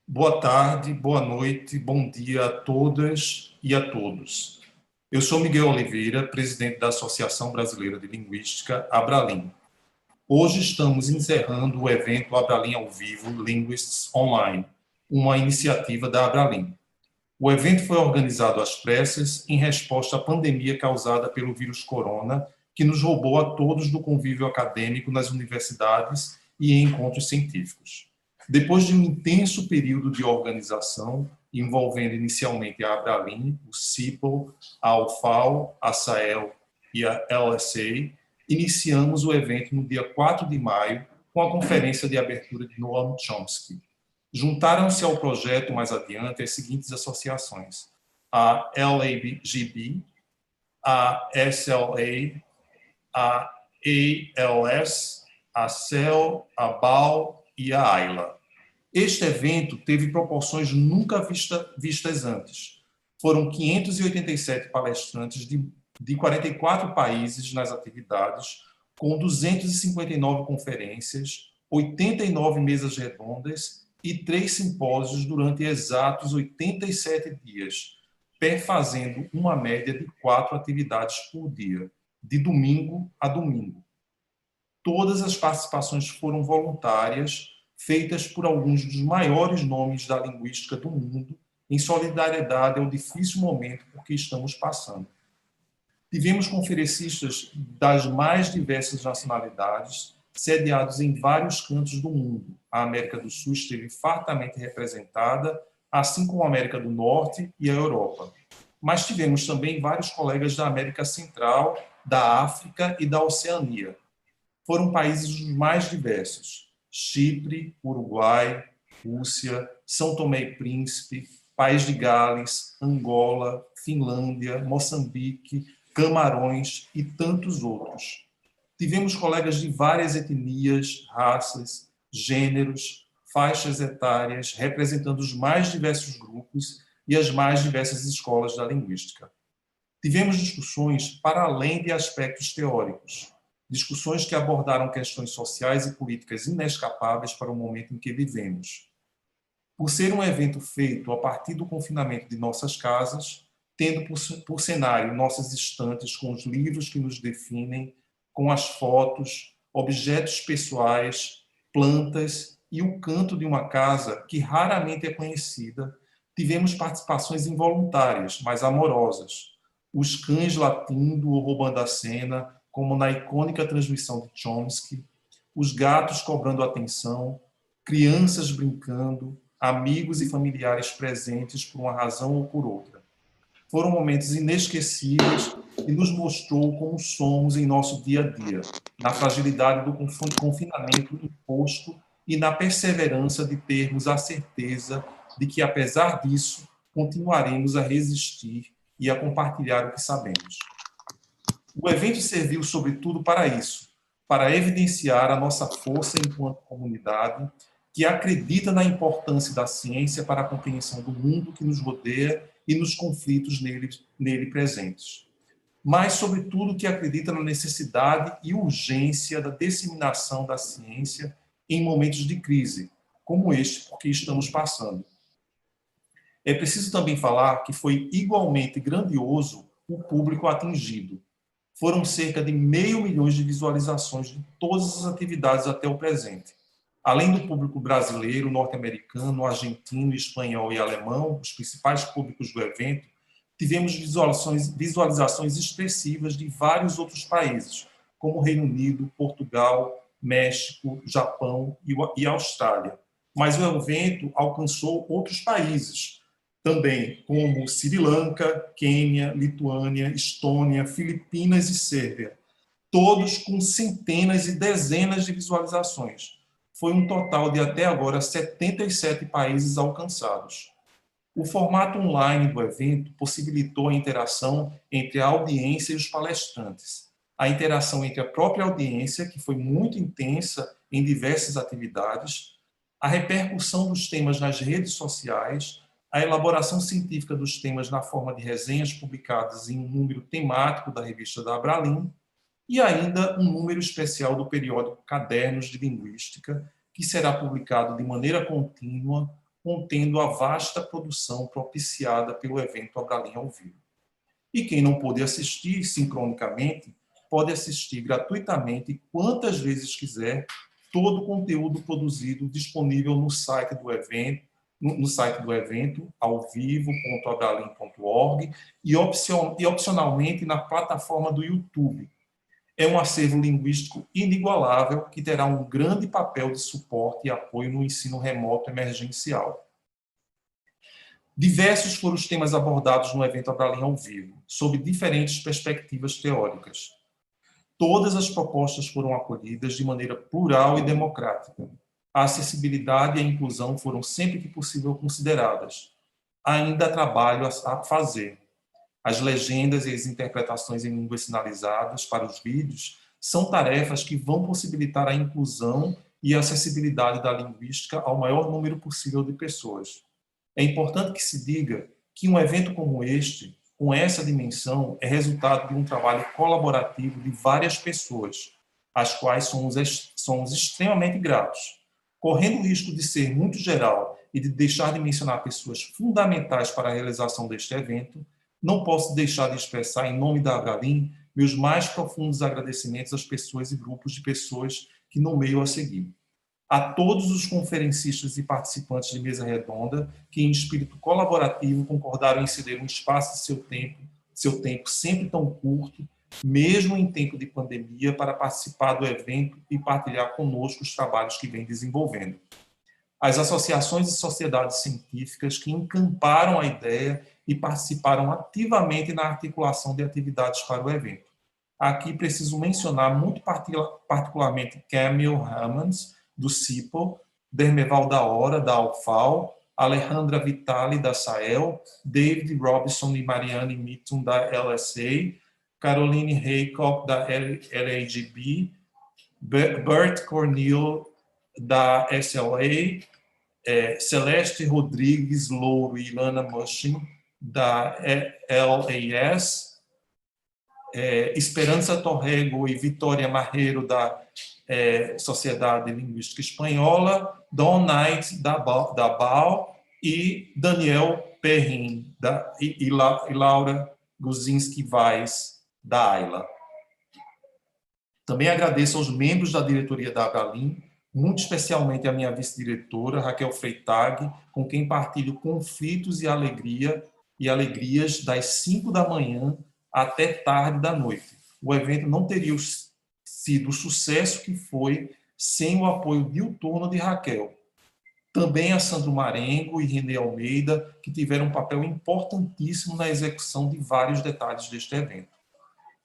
Boa tarde, boa noite, bom dia a todas e a todos. Eu sou Miguel Oliveira, presidente da Associação Brasileira de Linguística, Abralin. Hoje estamos encerrando o evento Abralin Ao Vivo Linguistics Online, uma iniciativa da Abralin. O evento foi organizado às pressas em resposta à pandemia causada pelo vírus corona, que nos roubou a todos do convívio acadêmico nas universidades e em encontros científicos. Depois de um intenso período de organização, envolvendo inicialmente a Abralin, o CIPL, a ALFAL, a SAEL e a LSA, iniciamos o evento no dia 4 de maio, com a conferência de abertura de Noam Chomsky. Juntaram-se ao projeto mais adiante as seguintes associações: a LAGB, a SLA, a ALS, a SAEL, a BAL e a AILA. Este evento teve proporções nunca vistas antes. Foram 587 palestrantes de 44 países nas atividades, com 259 conferências, 89 mesas redondas e 3 simpósios durante exatos 87 dias, perfazendo uma média de 4 atividades por dia, de domingo a domingo. Todas as participações foram voluntárias, feitas por alguns dos maiores nomes da linguística do mundo, em solidariedade ao difícil momento por que estamos passando. Tivemos conferencistas das mais diversas nacionalidades, sediados em vários cantos do mundo. A América do Sul esteve fartamente representada, assim como a América do Norte e a Europa. Mas tivemos também vários colegas da América Central, da África e da Oceania. Foram países os mais diversos: Chipre, Uruguai, Rússia, São Tomé e Príncipe, País de Gales, Angola, Finlândia, Moçambique, Camarões e tantos outros. Tivemos colegas de várias etnias, raças, gêneros, faixas etárias, representando os mais diversos grupos e as mais diversas escolas da linguística. Tivemos discussões para além de aspectos teóricos, discussões que abordaram questões sociais e políticas inescapáveis para o momento em que vivemos. Por ser um evento feito a partir do confinamento de nossas casas, tendo por cenário nossas estantes com os livros que nos definem, com as fotos, objetos pessoais, plantas e o canto de uma casa que raramente é conhecida, tivemos participações involuntárias, mas amorosas. Os cães latindo ou roubando a cena, como na icônica transmissão de Chomsky, os gatos cobrando atenção, crianças brincando, amigos e familiares presentes por uma razão ou por outra. Foram momentos inesquecíveis e nos mostrou como somos em nosso dia a dia, na fragilidade do confinamento imposto e na perseverança de termos a certeza de que, apesar disso, continuaremos a resistir e a compartilhar o que sabemos. O evento serviu, sobretudo, para isso, para evidenciar a nossa força enquanto comunidade, que acredita na importância da ciência para a compreensão do mundo que nos rodeia e nos conflitos nele presentes. Mas, sobretudo, que acredita na necessidade e urgência da disseminação da ciência em momentos de crise, como este por que estamos passando. É preciso também falar que foi igualmente grandioso o público atingido. Foram cerca de 500 mil de visualizações de todas as atividades até o presente. Além do público brasileiro, norte-americano, argentino, espanhol e alemão, os principais públicos do evento, tivemos visualizações expressivas de vários outros países, como Reino Unido, Portugal, México, Japão e Austrália. Mas o evento alcançou outros países também, como Sri Lanka, Quênia, Lituânia, Estônia, Filipinas e Sérvia, todos com centenas e dezenas de visualizações. Foi um total de, até agora, 77 países alcançados. O formato online do evento possibilitou a interação entre a audiência e os palestrantes, a interação entre a própria audiência, que foi muito intensa em diversas atividades, a repercussão dos temas nas redes sociais, a elaboração científica dos temas na forma de resenhas publicadas em um número temático da revista da Abralin, e ainda um número especial do periódico Cadernos de Linguística, que será publicado de maneira contínua, contendo a vasta produção propiciada pelo evento Abralin Ao Vivo. E quem não pôde assistir sincronicamente, pode assistir gratuitamente quantas vezes quiser todo o conteúdo produzido disponível no site do evento, alvivo.abralin.org e opcionalmente na plataforma do YouTube. É um acervo linguístico inigualável que terá um grande papel de suporte e apoio no ensino remoto emergencial. Diversos foram os temas abordados no evento Abralin Ao Vivo, sob diferentes perspectivas teóricas. Todas as propostas foram acolhidas de maneira plural e democrática. A acessibilidade e a inclusão foram sempre que possível consideradas. Ainda há trabalho a fazer. As legendas e as interpretações em línguas sinalizadas para os vídeos são tarefas que vão possibilitar a inclusão e a acessibilidade da linguística ao maior número possível de pessoas. É importante que se diga que um evento como este, com essa dimensão, é resultado de um trabalho colaborativo de várias pessoas, às quais somos extremamente gratos. Correndo o risco de ser muito geral e de deixar de mencionar pessoas fundamentais para a realização deste evento, não posso deixar de expressar, em nome da Abralin, meus mais profundos agradecimentos às pessoas e grupos de pessoas que nomeio a seguir. A todos os conferencistas e participantes de mesa redonda que, em espírito colaborativo, concordaram em ceder um espaço de seu tempo sempre tão curto, mesmo em tempo de pandemia, para participar do evento e partilhar conosco os trabalhos que vem desenvolvendo. As associações e sociedades científicas que encamparam a ideia e participaram ativamente na articulação de atividades para o evento. Aqui preciso mencionar muito particularmente Camille Hammonds, do CIPL, Dermeval da Hora, da ALFAL, Alejandra Vitali, da SAEL, David Robinson e Marianne Mithun, da LSA, Caroline Heycock, da LAGB, Bert Cornel, da SLA, Celeste Rodrigues Louro e Ilana Mushin, da LAS, Esperança Torrego e Vitória Marrero, da Sociedade Linguistica Espanhola, Don Knight, da BAL, e Daniel Perrin, e Laura Guzinski-Weiss, da AILA. Também agradeço aos membros da diretoria da Abralin, muito especialmente a minha vice-diretora, Raquel Freitag, com quem partilho conflitos e alegrias das 5 da manhã até tarde da noite. O evento não teria sido o sucesso que foi sem o apoio diuturno de Raquel. Também a Sandro Marengo e René Almeida, que tiveram um papel importantíssimo na execução de vários detalhes deste evento.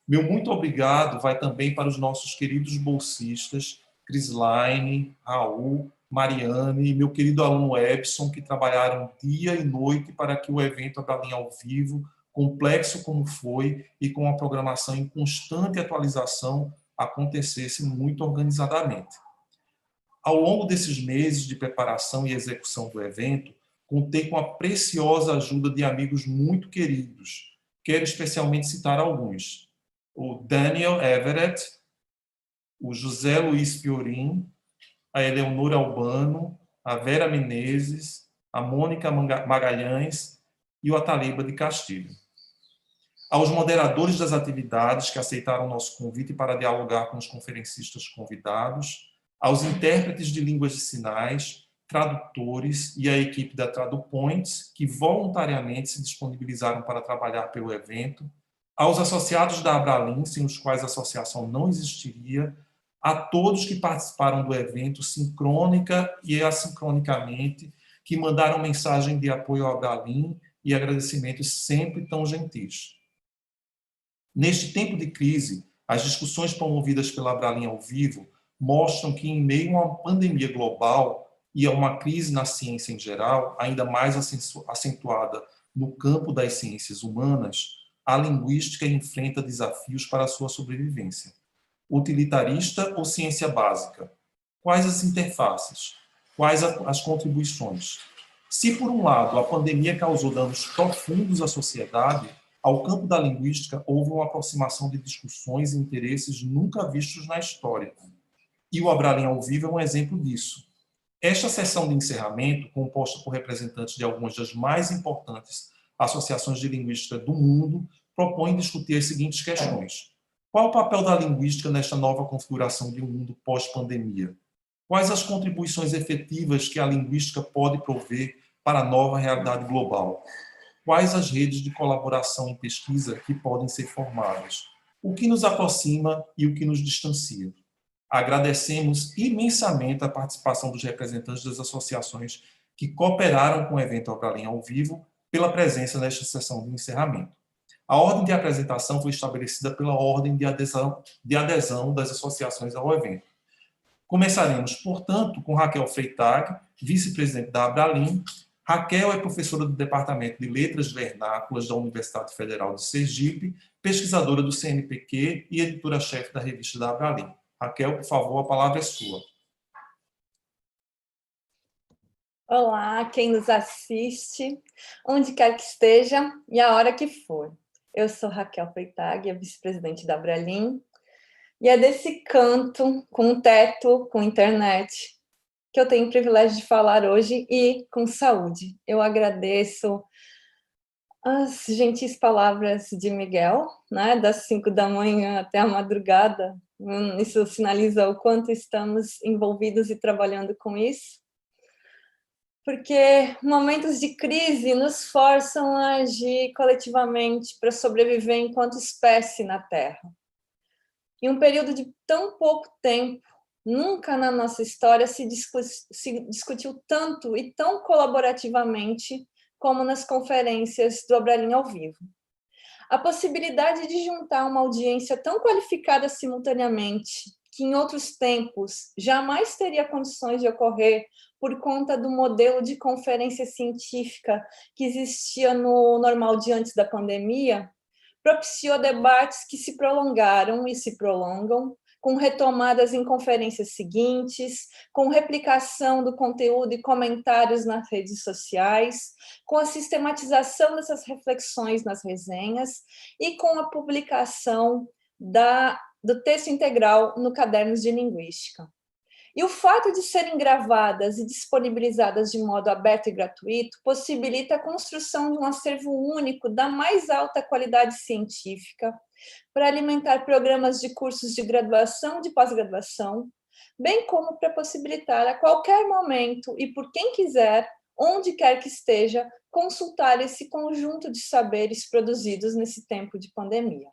Meu muito obrigado vai também para os nossos queridos bolsistas, Crislaine, Raul, Mariane e meu querido aluno Ebson, que trabalharam dia e noite para que o evento Abralin Ao Vivo, complexo como foi e com a programação em constante atualização, acontecesse muito organizadamente. Ao longo desses meses de preparação e execução do evento, contei com a preciosa ajuda de amigos muito queridos. Quero especialmente citar alguns. O Daniel Everett, o José Luiz Piorim, a Eleonora Albano, a Vera Menezes, a Mônica Magalhães e o Ataliba de Castilho. Aos moderadores das atividades que aceitaram nosso convite para dialogar com os conferencistas convidados, aos intérpretes de línguas de sinais, tradutores e a equipe da TraduPoints, que voluntariamente se disponibilizaram para trabalhar pelo evento, aos associados da Abralin, sem os quais a associação não existiria, a todos que participaram do evento sincrônica e assincronicamente, que mandaram mensagem de apoio ao Abralin e agradecimentos sempre tão gentis. Neste tempo de crise, as discussões promovidas pela Abralin Ao Vivo mostram que, em meio a uma pandemia global e a uma crise na ciência em geral, ainda mais acentuada no campo das ciências humanas, a linguística enfrenta desafios para a sua sobrevivência. Utilitarista ou ciência básica? Quais as interfaces? Quais as contribuições? Se, por um lado, a pandemia causou danos profundos à sociedade, ao campo da linguística houve uma aproximação de discussões e interesses nunca vistos na história. E o Abralin Ao Vivo é um exemplo disso. Esta sessão de encerramento, composta por representantes de algumas das mais importantes associações de linguística do mundo, propõe discutir as seguintes questões. Qual o papel da linguística nesta nova configuração de um mundo pós-pandemia? Quais as contribuições efetivas que a linguística pode prover para a nova realidade global? Quais as redes de colaboração em pesquisa que podem ser formadas? O que nos aproxima e o que nos distancia? Agradecemos imensamente a participação dos representantes das associações que cooperaram com o evento Abralin Ao Vivo pela presença nesta sessão de encerramento. A ordem de apresentação foi estabelecida pela ordem de adesão das associações ao evento. Começaremos, portanto, com Raquel Freitag, vice-presidente da Abralin. Raquel é professora do Departamento de Letras Vernáculas da Universidade Federal de Sergipe, pesquisadora do CNPq e editora-chefe da revista da Abralin. Raquel, por favor, a palavra é sua. Olá, quem nos assiste, onde quer que esteja e a hora que for. Eu sou Raquel Freitag, a vice-presidente da Abralin, e é desse canto, com teto, com internet, que eu tenho o privilégio de falar hoje e com saúde. Eu agradeço as gentis palavras de Miguel, né, das 5 da manhã até a madrugada. Isso sinaliza o quanto estamos envolvidos e trabalhando com isso. Porque momentos de crise nos forçam a agir coletivamente para sobreviver enquanto espécie na Terra. Em um período de tão pouco tempo, nunca na nossa história se discutiu tanto e tão colaborativamente como nas conferências do Abralin Ao Vivo. A possibilidade de juntar uma audiência tão qualificada simultaneamente, que em outros tempos jamais teria condições de ocorrer por conta do modelo de conferência científica que existia no normal de antes da pandemia, propiciou debates que se prolongaram e se prolongam, com retomadas em conferências seguintes, com replicação do conteúdo e comentários nas redes sociais, com a sistematização dessas reflexões nas resenhas e com a publicação do texto integral no Cadernos de Linguística. E o fato de serem gravadas e disponibilizadas de modo aberto e gratuito possibilita a construção de um acervo único da mais alta qualidade científica para alimentar programas de cursos de graduação e de pós-graduação, bem como para possibilitar a qualquer momento e por quem quiser, onde quer que esteja, consultar esse conjunto de saberes produzidos nesse tempo de pandemia.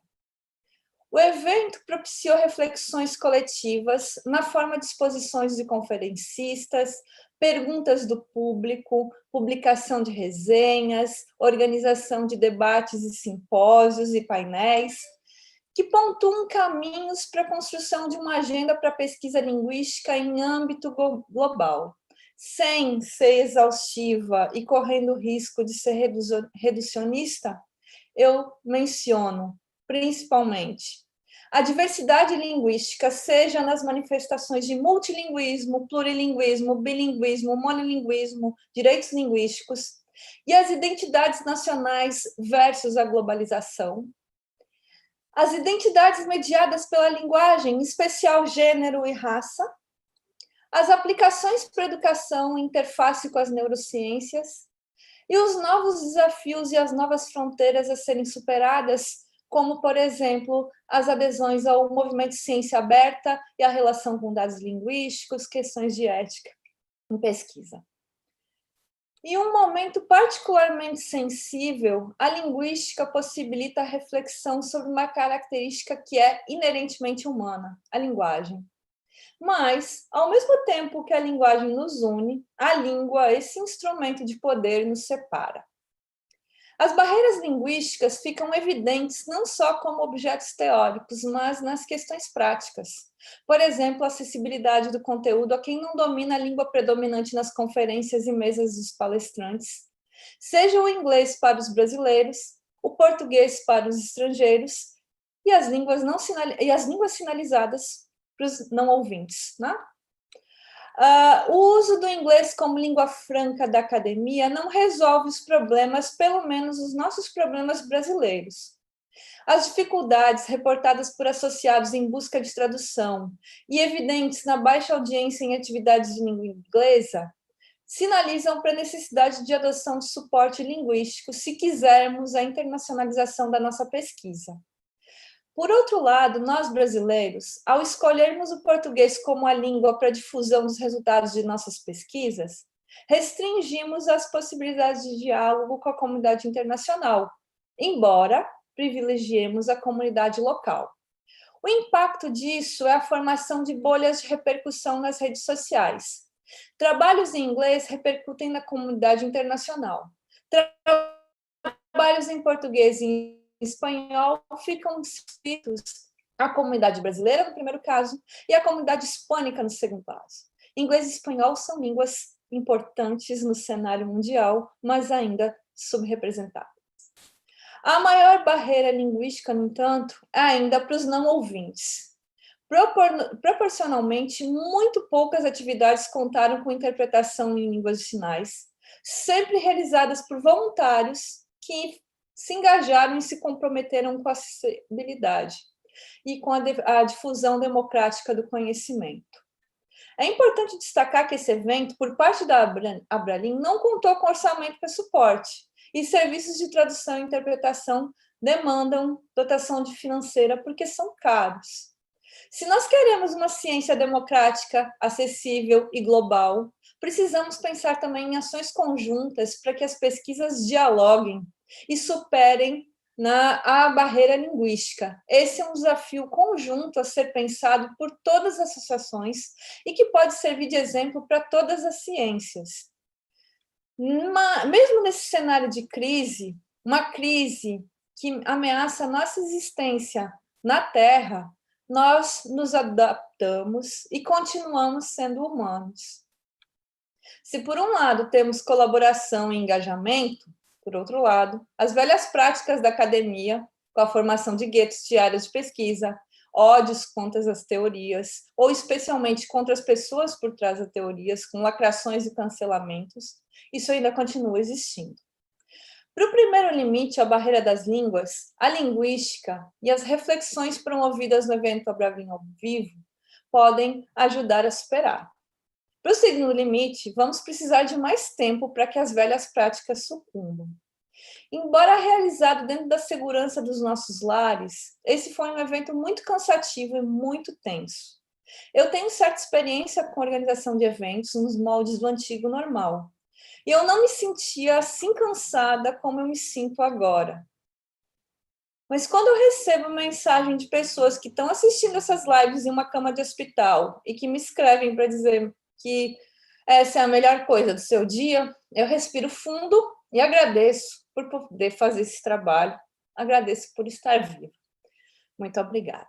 O evento propiciou reflexões coletivas na forma de exposições de conferencistas, perguntas do público, publicação de resenhas, organização de debates e simpósios e painéis, que pontuam caminhos para a construção de uma agenda para a pesquisa linguística em âmbito global, sem ser exaustiva e correndo o risco de ser reducionista. Eu menciono principalmente a diversidade linguística, seja nas manifestações de multilinguismo, plurilinguismo, bilinguismo, monolinguismo, direitos linguísticos, e as identidades nacionais versus a globalização, as identidades mediadas pela linguagem, em especial gênero e raça, as aplicações para a educação em interface com as neurociências, e os novos desafios e as novas fronteiras a serem superadas, como, por exemplo, as adesões ao movimento Ciência Aberta e a relação com dados linguísticos, questões de ética em pesquisa. Em um momento particularmente sensível, a linguística possibilita a reflexão sobre uma característica que é inerentemente humana, a linguagem. Mas, ao mesmo tempo que a linguagem nos une, a língua, esse instrumento de poder, nos separa. As barreiras linguísticas ficam evidentes não só como objetos teóricos, mas nas questões práticas. Por exemplo, a acessibilidade do conteúdo a quem não domina a língua predominante nas conferências e mesas dos palestrantes, seja o inglês para os brasileiros, o português para os estrangeiros e as línguas sinalizadas para os não ouvintes, né? O uso do inglês como língua franca da academia não resolve os problemas, pelo menos os nossos problemas brasileiros. As dificuldades reportadas por associados em busca de tradução e evidentes na baixa audiência em atividades de língua inglesa sinalizam para a necessidade de adoção de suporte linguístico se quisermos a internacionalização da nossa pesquisa. Por outro lado, nós brasileiros, ao escolhermos o português como a língua para a difusão dos resultados de nossas pesquisas, restringimos as possibilidades de diálogo com a comunidade internacional, embora privilegiemos a comunidade local. O impacto disso é a formação de bolhas de repercussão nas redes sociais. Trabalhos em inglês repercutem na comunidade internacional. Trabalhos em português e em espanhol ficam descritos à comunidade brasileira, no primeiro caso, e à comunidade hispânica, no segundo caso. Inglês e espanhol são línguas importantes no cenário mundial, mas ainda subrepresentadas. A maior barreira linguística, no entanto, é ainda para os não ouvintes. Proporcionalmente, muito poucas atividades contaram com interpretação em línguas de sinais, sempre realizadas por voluntários que se engajaram e se comprometeram com a acessibilidade e com a difusão democrática do conhecimento. É importante destacar que esse evento, por parte da Abralin, não contou com orçamento para suporte, e serviços de tradução e interpretação demandam dotação financeira porque são caros. Se nós queremos uma ciência democrática, acessível e global, precisamos pensar também em ações conjuntas para que as pesquisas dialoguem e superem a barreira linguística. Esse é um desafio conjunto a ser pensado por todas as associações e que pode servir de exemplo para todas as ciências. Mesmo nesse cenário de crise, uma crise que ameaça a nossa existência na Terra, nós nos adaptamos e continuamos sendo humanos. Se, por um lado, temos colaboração e engajamento, por outro lado, as velhas práticas da academia, com a formação de guetos de áreas de pesquisa, ódios contra as teorias, ou especialmente contra as pessoas por trás das teorias, com lacrações e cancelamentos, isso ainda continua existindo. Para o primeiro limite, a barreira das línguas, a linguística e as reflexões promovidas no evento Abralin Ao Vivo podem ajudar a superar. Para o segundo limite, vamos precisar de mais tempo para que as velhas práticas sucumbam. Embora realizado dentro da segurança dos nossos lares, esse foi um evento muito cansativo e muito tenso. Eu tenho certa experiência com organização de eventos nos moldes do antigo normal, e eu não me sentia assim cansada como eu me sinto agora. Mas quando eu recebo mensagem de pessoas que estão assistindo essas lives em uma cama de hospital e que me escrevem para dizer que essa é a melhor coisa do seu dia, eu respiro fundo e agradeço por poder fazer esse trabalho, agradeço por estar viva. Muito obrigada.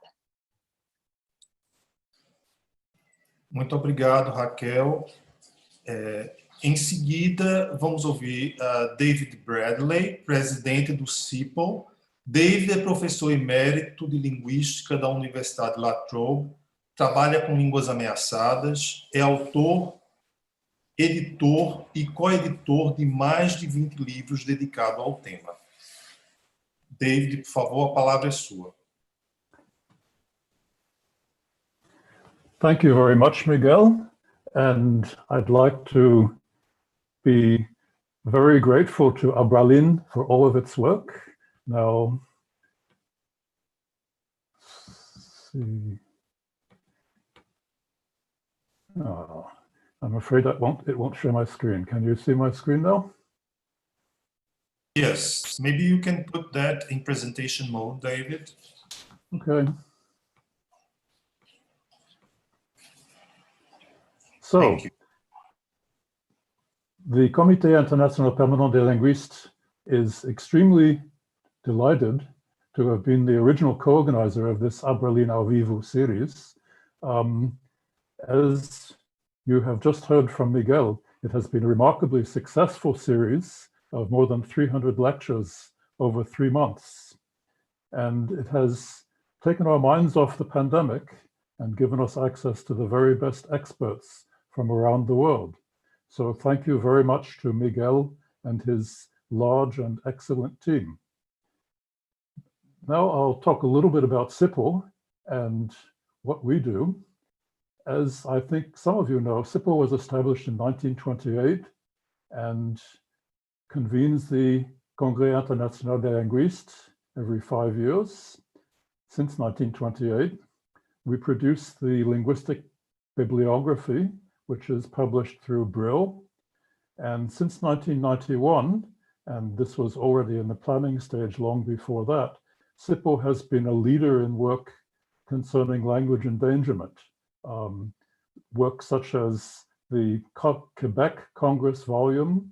Muito obrigado, Raquel. Em seguida, vamos ouvir David Bradley, presidente do CIPL. David é professor emérito de Linguística da Universidade La Trobe, trabalha com línguas ameaçadas, é autor, editor e coeditor de mais de 20 livros dedicados ao tema. David, por favor, a palavra é sua. Thank you very much, Miguel. And I'd like to be very grateful to Abralin for all of its work. Now, let's see. Oh, I'm afraid it won't share my screen. Can you see my screen now? Yes, maybe you can put that in presentation mode, David. Okay. So, Thank you. The Comité International Permanent de Linguistique is extremely delighted to have been the original co-organizer of this Abralin Ao Vivo series. As you have just heard from Miguel, it has been a remarkably successful series of more than 300 lectures over 3 months. And it has taken our minds off the pandemic and given us access to the very best experts from around the world. So thank you very much to Miguel and his large and excellent team. Now I'll talk a little bit about CIPL and what we do. As I think some of you know, CIPL was established in 1928 and convenes the Comité International de Linguistique every 5 years. Since 1928, we produce the linguistic bibliography, which is published through Brill. And since 1991, and this was already in the planning stage long before that, CIPL has been a leader in work concerning language endangerment. Work such as the Quebec Congress volume,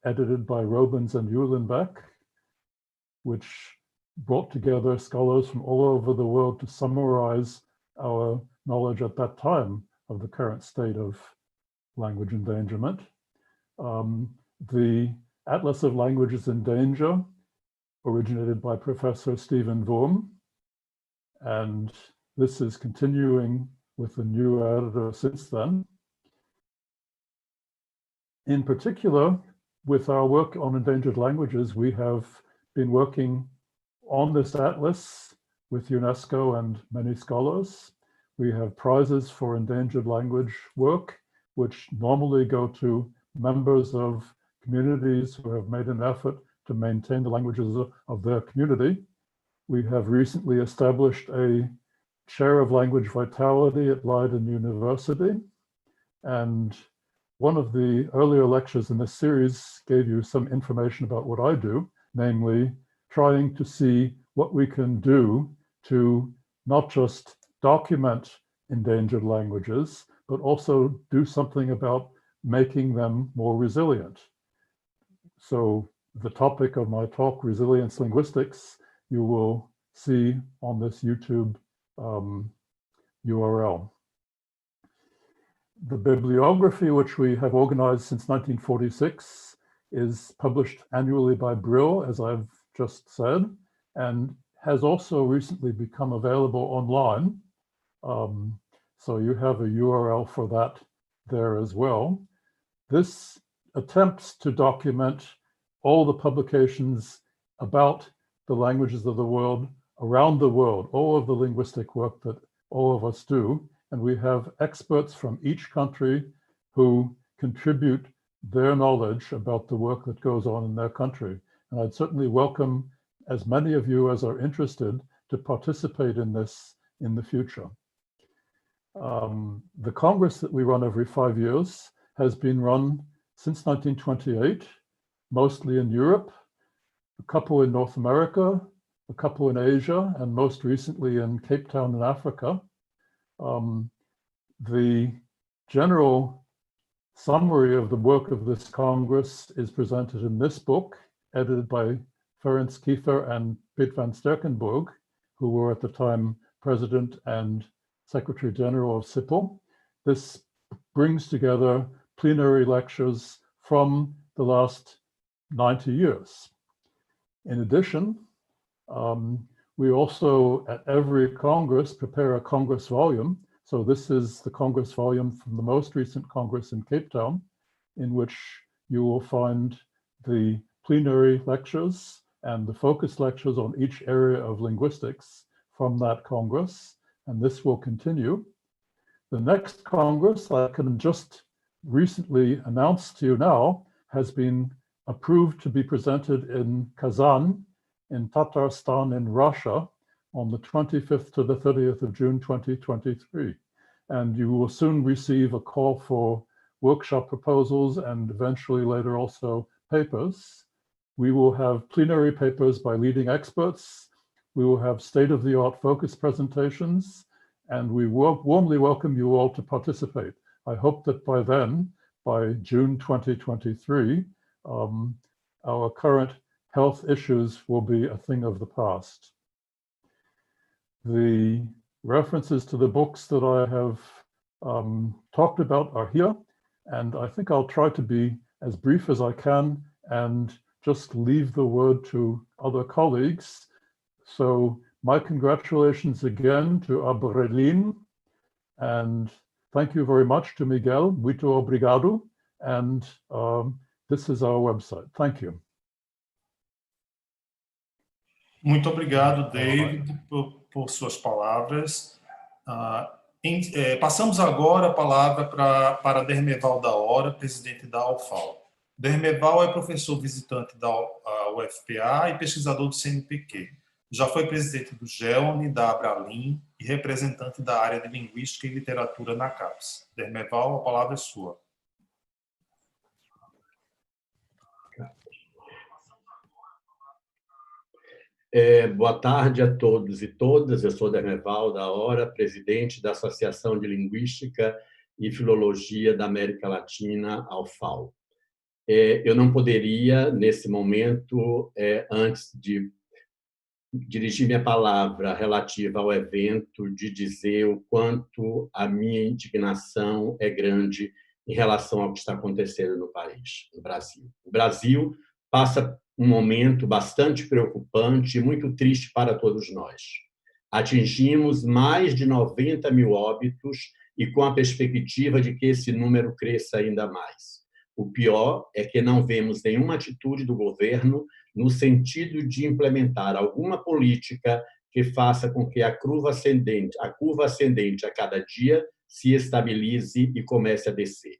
edited by Robins and Uhlenbeck, which brought together scholars from all over the world to summarize our knowledge at that time of the current state of language endangerment. The Atlas of Languages in Danger, originated by Professor Stephen Wurm, and this is continuing with a new editor since then. In particular, with our work on endangered languages, we have been working on this atlas with UNESCO and many scholars. We have prizes for endangered language work, which normally go to members of communities who have made an effort to maintain the languages of their community. We have recently established a chair of language vitality at Leiden University. And one of the earlier lectures in this series gave you some information about what I do, namely trying to see what we can do to not just document endangered languages, but also do something about making them more resilient. So the topic of my talk, Resilience Linguistics, you will see on this YouTube URL. The bibliography, which we have organized since 1946, is published annually by Brill, as I've just said, and has also recently become available online. So you have a URL for that there as well. This attempts to document all the publications about the languages of the world around the world, all of the linguistic work that all of us do. And we have experts from each country who contribute their knowledge about the work that goes on in their country. And I'd certainly welcome as many of you as are interested to participate in this in the future. The Congress that we run every 5 years has been run since 1928, mostly in Europe, a couple in North America, a couple in Asia, and most recently in Cape Town in Africa. The general summary of the work of this Congress is presented in this book, edited by Ferenc Kiefer and Piet van Sterkenburg, who were at the time President and Secretary General of CIPL. This brings together plenary lectures from the last 90 years. In addition, we also at every Congress prepare a Congress volume. So this is the Congress volume from the most recent Congress in Cape Town, in which you will find the plenary lectures and the focus lectures on each area of linguistics from that Congress, and this will continue. The next Congress, I can just recently announce to you now, has been approved to be presented in Kazan, in Tatarstan in Russia, on the 25th to the 30th of June 2023. And you will soon receive a call for workshop proposals and eventually later also papers. We will have plenary papers by leading experts. We will have state-of-the-art focus presentations, and we warmly welcome you all to participate. I hope that by then, by June 2023, our current health issues will be a thing of the past. The references to the books that I have talked about are here, and I think I'll try to be as brief as I can and just leave the word to other colleagues. So my congratulations again to Abralin, and thank you very much to Miguel. Muito obrigado. And this is our website. Thank you. Muito obrigado, David, por suas palavras. Passamos agora a palavra para Dermeval da Hora, presidente da ALFAL. Dermeval é professor visitante da UFPA e pesquisador do CNPq. Já foi presidente do GEON, da Abralin e representante da área de Linguística e Literatura na CAPES. Dermeval, a palavra é sua. Boa tarde a todos e todas. Eu sou Dermeval da Hora, presidente da Associação de Linguística e Filologia da América Latina, ALFAL. Eu não poderia, nesse momento, antes de dirigir minha palavra relativa ao evento, de dizer o quanto a minha indignação é grande em relação ao que está acontecendo no país, no Brasil. O Brasil passa um momento bastante preocupante e muito triste para todos nós. Atingimos mais de 90 mil óbitos e com a perspectiva de que esse número cresça ainda mais. O pior é que não vemos nenhuma atitude do governo no sentido de implementar alguma política que faça com que a curva ascendente a cada dia se estabilize e comece a descer.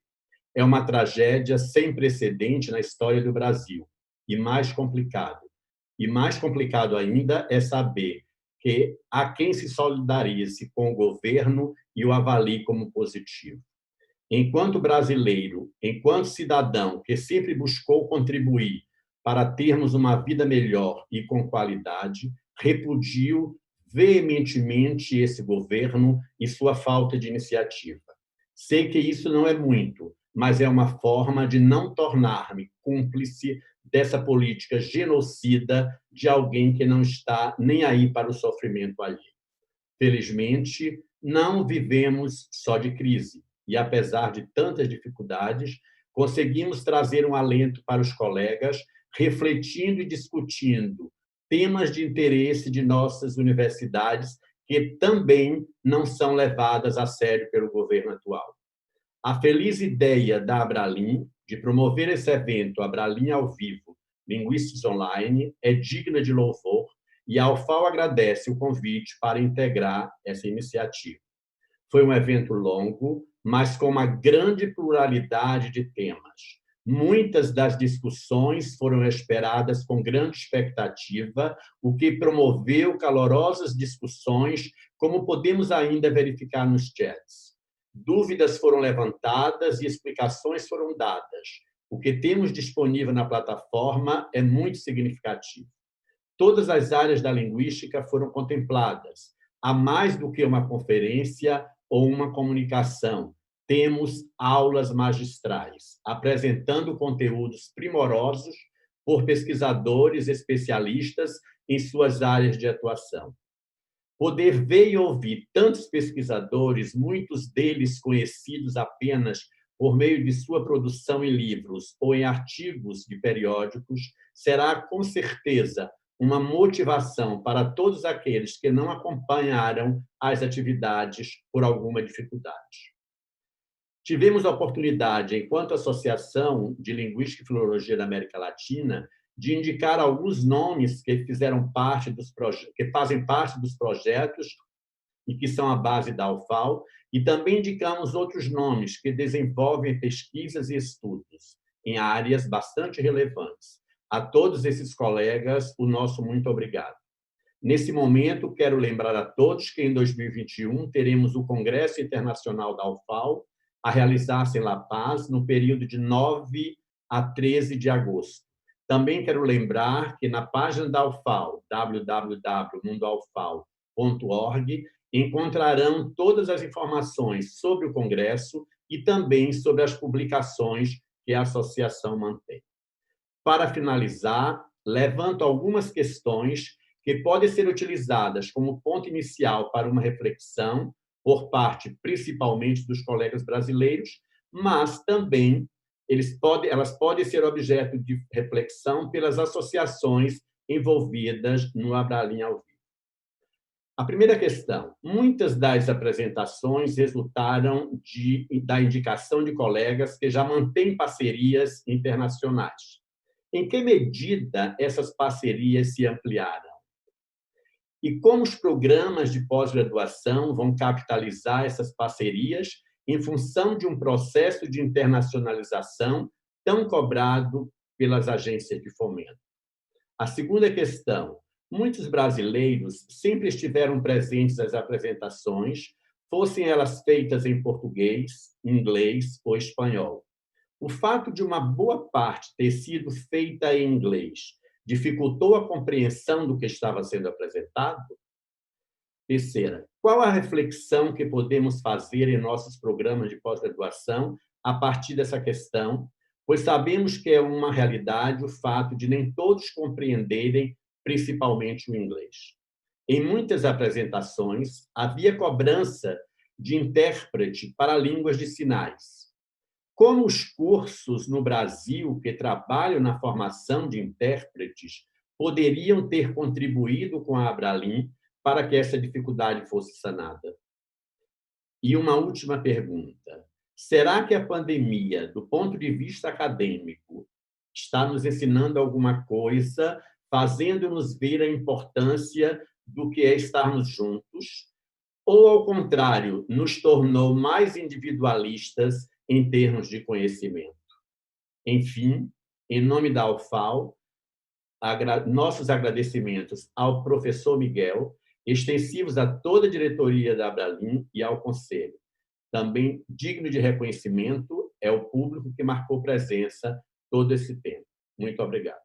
É uma tragédia sem precedente na história do Brasil. E mais complicado ainda é saber que há quem se solidarize com o governo e o avalie como positivo. Enquanto brasileiro, enquanto cidadão que sempre buscou contribuir para termos uma vida melhor e com qualidade, repudio veementemente esse governo e sua falta de iniciativa. Sei que isso não é muito, mas é uma forma de não tornar-me cúmplice dessa política genocida de alguém que não está nem aí para o sofrimento alheio. Felizmente, não vivemos só de crise, e apesar de tantas dificuldades, conseguimos trazer um alento para os colegas, refletindo e discutindo temas de interesse de nossas universidades que também não são levadas a sério pelo governo atual. A feliz ideia da Abralin de promover esse evento Abralin Ao Vivo, Linguistics Online, é digna de louvor e a ALFAL agradece o convite para integrar essa iniciativa. Foi um evento longo, mas com uma grande pluralidade de temas. Muitas das discussões foram esperadas com grande expectativa, o que promoveu calorosas discussões, como podemos ainda verificar nos chats. Dúvidas foram levantadas e explicações foram dadas. O que temos disponível na plataforma é muito significativo. Todas as áreas da linguística foram contempladas. Há mais do que uma conferência ou uma comunicação. Temos aulas magistrais, apresentando conteúdos primorosos por pesquisadores especialistas em suas áreas de atuação. Poder ver e ouvir tantos pesquisadores, muitos deles conhecidos apenas por meio de sua produção em livros ou em artigos de periódicos, será, com certeza, uma motivação para todos aqueles que não acompanharam as atividades por alguma dificuldade. Tivemos a oportunidade, enquanto Associação de Linguística e Filologia da América Latina, de indicar alguns nomes que fazem parte dos projetos e que são a base da ALFAL, e também indicamos outros nomes que desenvolvem pesquisas e estudos em áreas bastante relevantes. A todos esses colegas, o nosso muito obrigado. Nesse momento, quero lembrar a todos que em 2021 teremos o Congresso Internacional da ALFAL a realizar-se em La Paz no período de 9 a 13 de agosto. Também quero lembrar que na página da ALFAL, www.mundoalfal.org, encontrarão todas as informações sobre o Congresso e também sobre as publicações que a associação mantém. Para finalizar, levanto algumas questões que podem ser utilizadas como ponto inicial para uma reflexão por parte, principalmente, dos colegas brasileiros, mas também elas podem ser objeto de reflexão pelas associações envolvidas no Abralin Ao Vivo. A primeira questão. Muitas das apresentações resultaram da indicação de colegas que já mantêm parcerias internacionais. Em que medida essas parcerias se ampliaram? E como os programas de pós-graduação vão capitalizar essas parcerias em função de um processo de internacionalização tão cobrado pelas agências de fomento? A segunda questão. Muitos brasileiros sempre estiveram presentes nas apresentações, fossem elas feitas em português, inglês ou espanhol. O fato de uma boa parte ter sido feita em inglês dificultou a compreensão do que estava sendo apresentado? Terceira, qual a reflexão que podemos fazer em nossos programas de pós-graduação a partir dessa questão, pois sabemos que é uma realidade o fato de nem todos compreenderem principalmente o inglês. Em muitas apresentações, havia cobrança de intérprete para línguas de sinais. Como os cursos no Brasil que trabalham na formação de intérpretes poderiam ter contribuído com a Abralin para que essa dificuldade fosse sanada? E uma última pergunta. Será que a pandemia, do ponto de vista acadêmico, está nos ensinando alguma coisa, fazendo-nos ver a importância do que é estarmos juntos, ou, ao contrário, nos tornou mais individualistas em termos de conhecimento? Enfim, em nome da ALFAL, nossos agradecimentos ao professor Miguel, extensivos a toda a diretoria da Abralin e ao Conselho. Também digno de reconhecimento é o público que marcou presença todo esse tempo. Muito obrigado.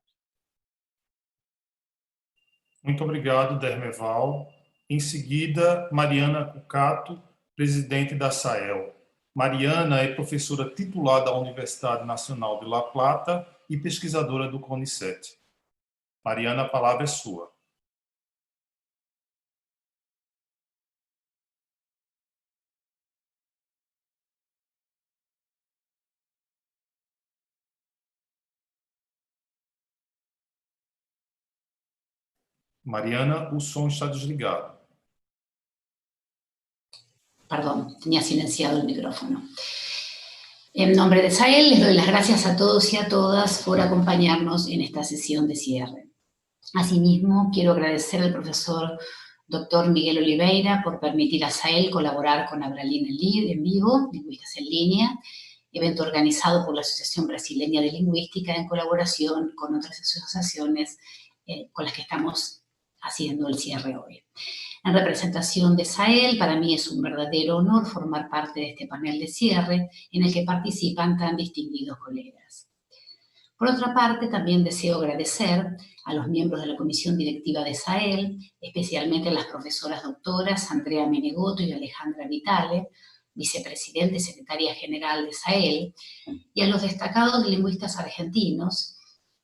Muito obrigado, Dermeval. Em seguida, Mariana Cucatto, presidente da SAEL. Mariana é professora titular da Universidade Nacional de La Plata e pesquisadora do CONICET. Mariana, a palavra é sua. Mariana, o som está desligado. Perdón, tenía silenciado el micrófono. En nombre de SAEL, les doy las gracias a todos y a todas por acompañarnos en esta sesión de cierre. Asimismo, quiero agradecer al profesor Dr. Miguel Oliveira por permitir a SAEL colaborar con Abralin en Vivo, Lingüistas en Línea, evento organizado por la Asociación Brasileña de Lingüística en colaboración con otras asociaciones con las que estamos haciendo el cierre hoy. En representación de SAEL, para mí es un verdadero honor formar parte de este panel de cierre en el que participan tan distinguidos colegas. Por otra parte, también deseo agradecer a los miembros de la comisión directiva de SAEL, especialmente a las profesoras doctoras Andrea Menegotto y Alejandra Vitale, vicepresidente y secretaria general de SAEL, y a los destacados lingüistas argentinos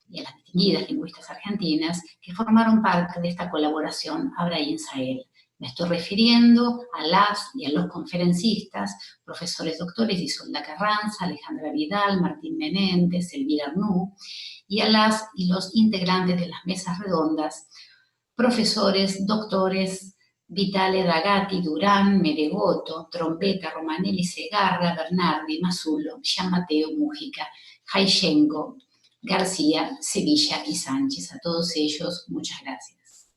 y a las distinguidas lingüistas argentinas que formaron parte de esta colaboración Abralin-SAEL. Me estoy refiriendo a las y a los conferencistas, profesores doctores Isolda Carranza, Alejandra Vidal, Martín Menéndez, Elvira Arnú, y a las y los integrantes de las mesas redondas, profesores doctores Vitale Dagati, Durán, Meregotto, Trompeta, Romanelli, Segarra, Bernardi, Masulo, Gian Matteo Mújica, Jaichenko, García, Sevilla y Sánchez. A todos ellos, muchas gracias.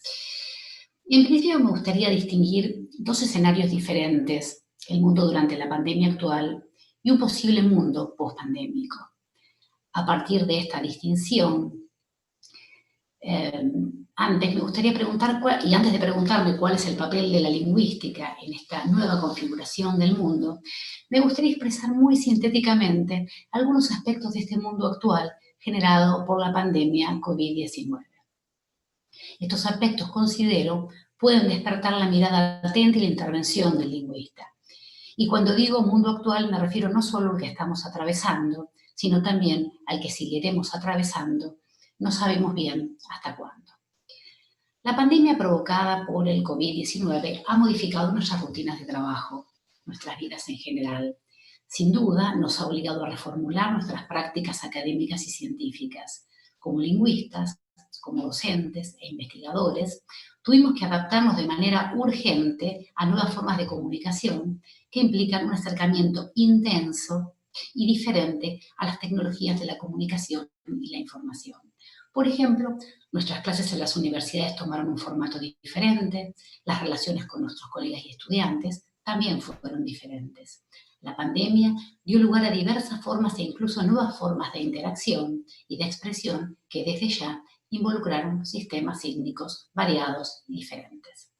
En principio me gustaría distinguir dos escenarios diferentes, el mundo durante la pandemia actual y un posible mundo post-pandémico. A partir de esta distinción, antes me gustaría preguntar, y antes de preguntarme cuál es el papel de la lingüística en esta nueva configuración del mundo, me gustaría expresar muy sintéticamente algunos aspectos de este mundo actual generado por la pandemia COVID-19. Estos aspectos, considero, pueden despertar la mirada atenta y la intervención del lingüista. Y cuando digo mundo actual, me refiero no solo al que estamos atravesando, sino también al que seguiremos atravesando, no sabemos bien hasta cuándo. La pandemia provocada por el COVID-19 ha modificado nuestras rutinas de trabajo, nuestras vidas en general. Sin duda, nos ha obligado a reformular nuestras prácticas académicas y científicas. Como lingüistas, como docentes e investigadores, tuvimos que adaptarnos de manera urgente a nuevas formas de comunicación que implican un acercamiento intenso y diferente a las tecnologías de la comunicación y la información. Por ejemplo, nuestras clases en las universidades tomaron un formato diferente, las relaciones con nuestros colegas y estudiantes también fueron diferentes. La pandemia dio lugar a diversas formas e incluso nuevas formas de interacción y de expresión que desde ya involucraron sistemas sígnicos variados y diferentes.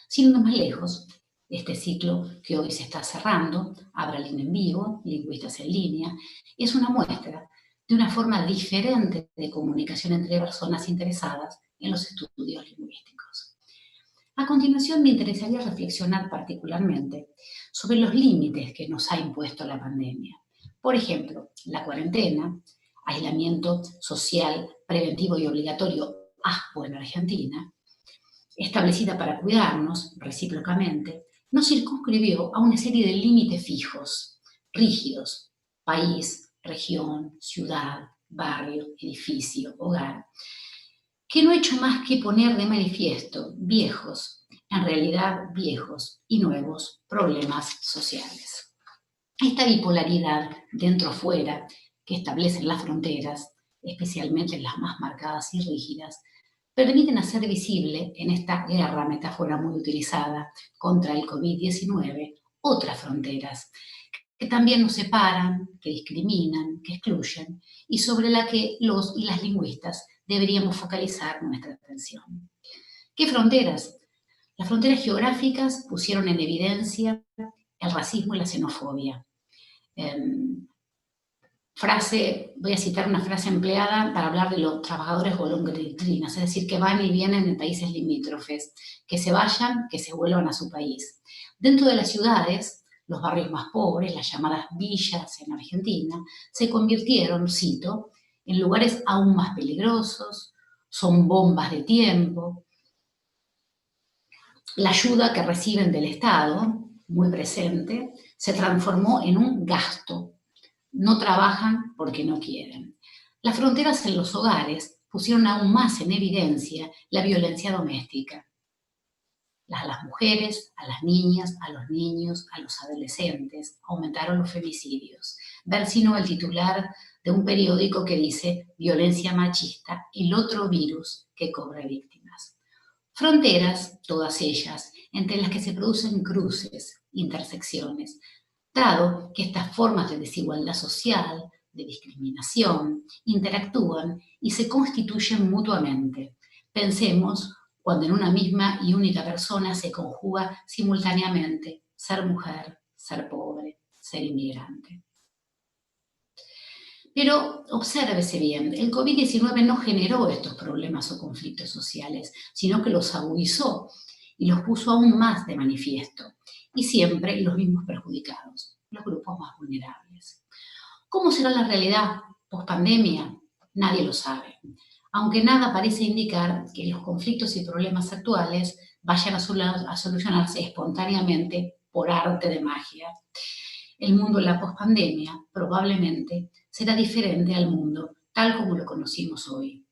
Sin irnos más lejos, este ciclo que hoy se está cerrando, Abralin Ao Vivo, Lingüistas en línea, es una muestra de una forma diferente de comunicación entre personas interesadas en los estudios lingüísticos. A continuación, me interesaría reflexionar particularmente sobre los límites que nos ha impuesto la pandemia. Por ejemplo, la cuarentena, aislamiento social, preventivo y obligatorio, ASPO en Argentina, establecida para cuidarnos recíprocamente, nos circunscribió a una serie de límites fijos, rígidos, país, región, ciudad, barrio, edificio, hogar, que no he hecho más que poner de manifiesto viejos, en realidad viejos y nuevos problemas sociales. Esta bipolaridad dentro-fuera que establecen las fronteras, especialmente las más marcadas y rígidas, permiten hacer visible en esta guerra, metáfora muy utilizada, contra el COVID-19, otras fronteras que también nos separan, que discriminan, que excluyen, y sobre la que los y las lingüistas deberíamos focalizar nuestra atención. ¿Qué fronteras? Las fronteras geográficas pusieron en evidencia el racismo y la xenofobia. Voy a citar una frase empleada para hablar de los trabajadores golondrinas, es decir, que van y vienen en países limítrofes, que se vayan, que se vuelvan a su país. Dentro de las ciudades, los barrios más pobres, las llamadas villas en Argentina, se convirtieron, cito, en lugares aún más peligrosos, son bombas de tiempo. La ayuda que reciben del Estado, muy presente, se transformó en un gasto. No trabajan porque no quieren. Las fronteras en los hogares pusieron aún más en evidencia la violencia doméstica. A las mujeres, a las niñas, a los niños, a los adolescentes, aumentaron los femicidios. Ver sino el titular de un periódico que dice violencia machista, el otro virus que cobra víctimas. Fronteras, todas ellas, entre las que se producen cruces, intersecciones, dado que estas formas de desigualdad social, de discriminación, interactúan y se constituyen mutuamente. Pensemos cuando en una misma y única persona se conjuga simultáneamente ser mujer, ser pobre, ser inmigrante. Pero obsérvese bien, el COVID-19 no generó estos problemas o conflictos sociales, sino que los agudizó y los puso aún más de manifiesto. Y siempre los mismos perjudicados, los grupos más vulnerables. ¿Cómo será la realidad post-pandemia? Nadie lo sabe. Aunque nada parece indicar que los conflictos y problemas actuales vayan a solucionarse espontáneamente por arte de magia. El mundo en la pospandemia probablemente será diferente al mundo tal como lo conocimos hoy.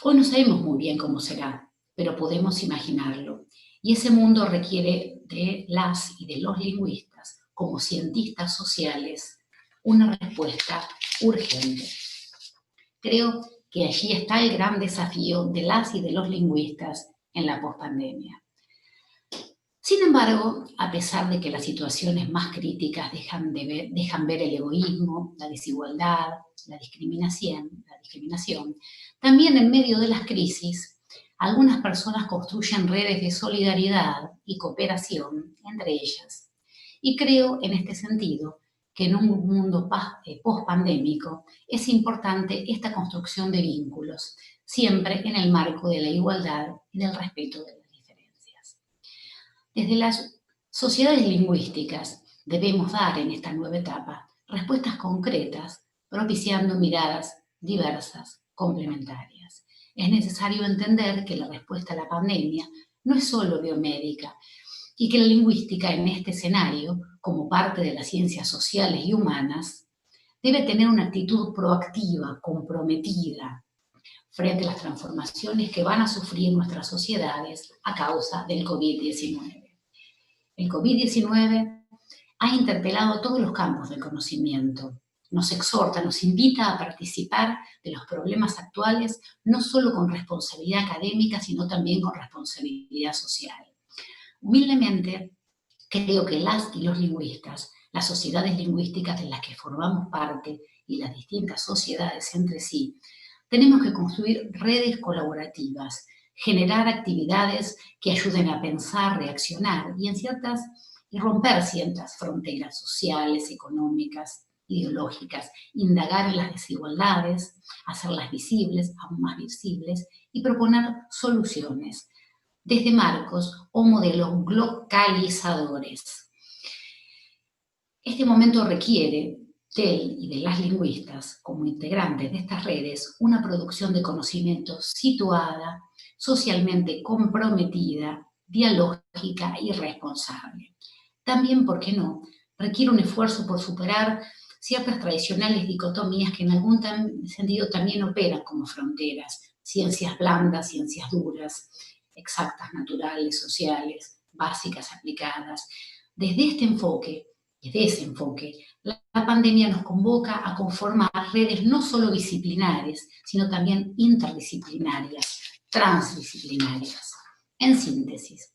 Hoy no sabemos muy bien cómo será, pero podemos imaginarlo. Y ese mundo requiere de las y de los lingüistas, como cientistas sociales, una respuesta urgente. Creo que allí está el gran desafío de las y de los lingüistas en la pospandemia. Sin embargo, a pesar de que las situaciones más críticas dejan ver el egoísmo, la desigualdad, la discriminación, también en medio de las crisis, algunas personas construyen redes de solidaridad y cooperación entre ellas. Y creo en este sentido que en un mundo post-pandémico es importante esta construcción de vínculos, siempre en el marco de la igualdad y del respeto de las diferencias. Desde las sociedades lingüísticas debemos dar en esta nueva etapa respuestas concretas, propiciando miradas diversas, complementarias. Es necesario entender que la respuesta a la pandemia no es solo biomédica, y que la lingüística en este escenario, como parte de las ciencias sociales y humanas, debe tener una actitud proactiva, comprometida, frente a las transformaciones que van a sufrir nuestras sociedades a causa del COVID-19. El COVID-19 ha interpelado todos los campos del conocimiento, nos exhorta, nos invita a participar de los problemas actuales, no solo con responsabilidad académica, sino también con responsabilidad social. Humildemente, creo que las y los lingüistas, las sociedades lingüísticas de las que formamos parte y las distintas sociedades entre sí, tenemos que construir redes colaborativas, generar actividades que ayuden a pensar, reaccionar y romper ciertas fronteras sociales, económicas, ideológicas, indagar en las desigualdades, hacerlas visibles, aún más visibles, y proponer soluciones desde marcos o modelos localizadores. Este momento requiere del y de las lingüistas, como integrantes de estas redes, una producción de conocimiento situada, socialmente comprometida, dialógica y responsable. También, ¿por qué no?, requiere un esfuerzo por superar ciertas tradicionales dicotomías que en algún sentido también operan como fronteras, ciencias blandas, ciencias duras, exactas, naturales, sociales, básicas, aplicadas. Desde ese enfoque, la pandemia nos convoca a conformar redes no solo disciplinares, sino también interdisciplinarias, transdisciplinarias. En síntesis,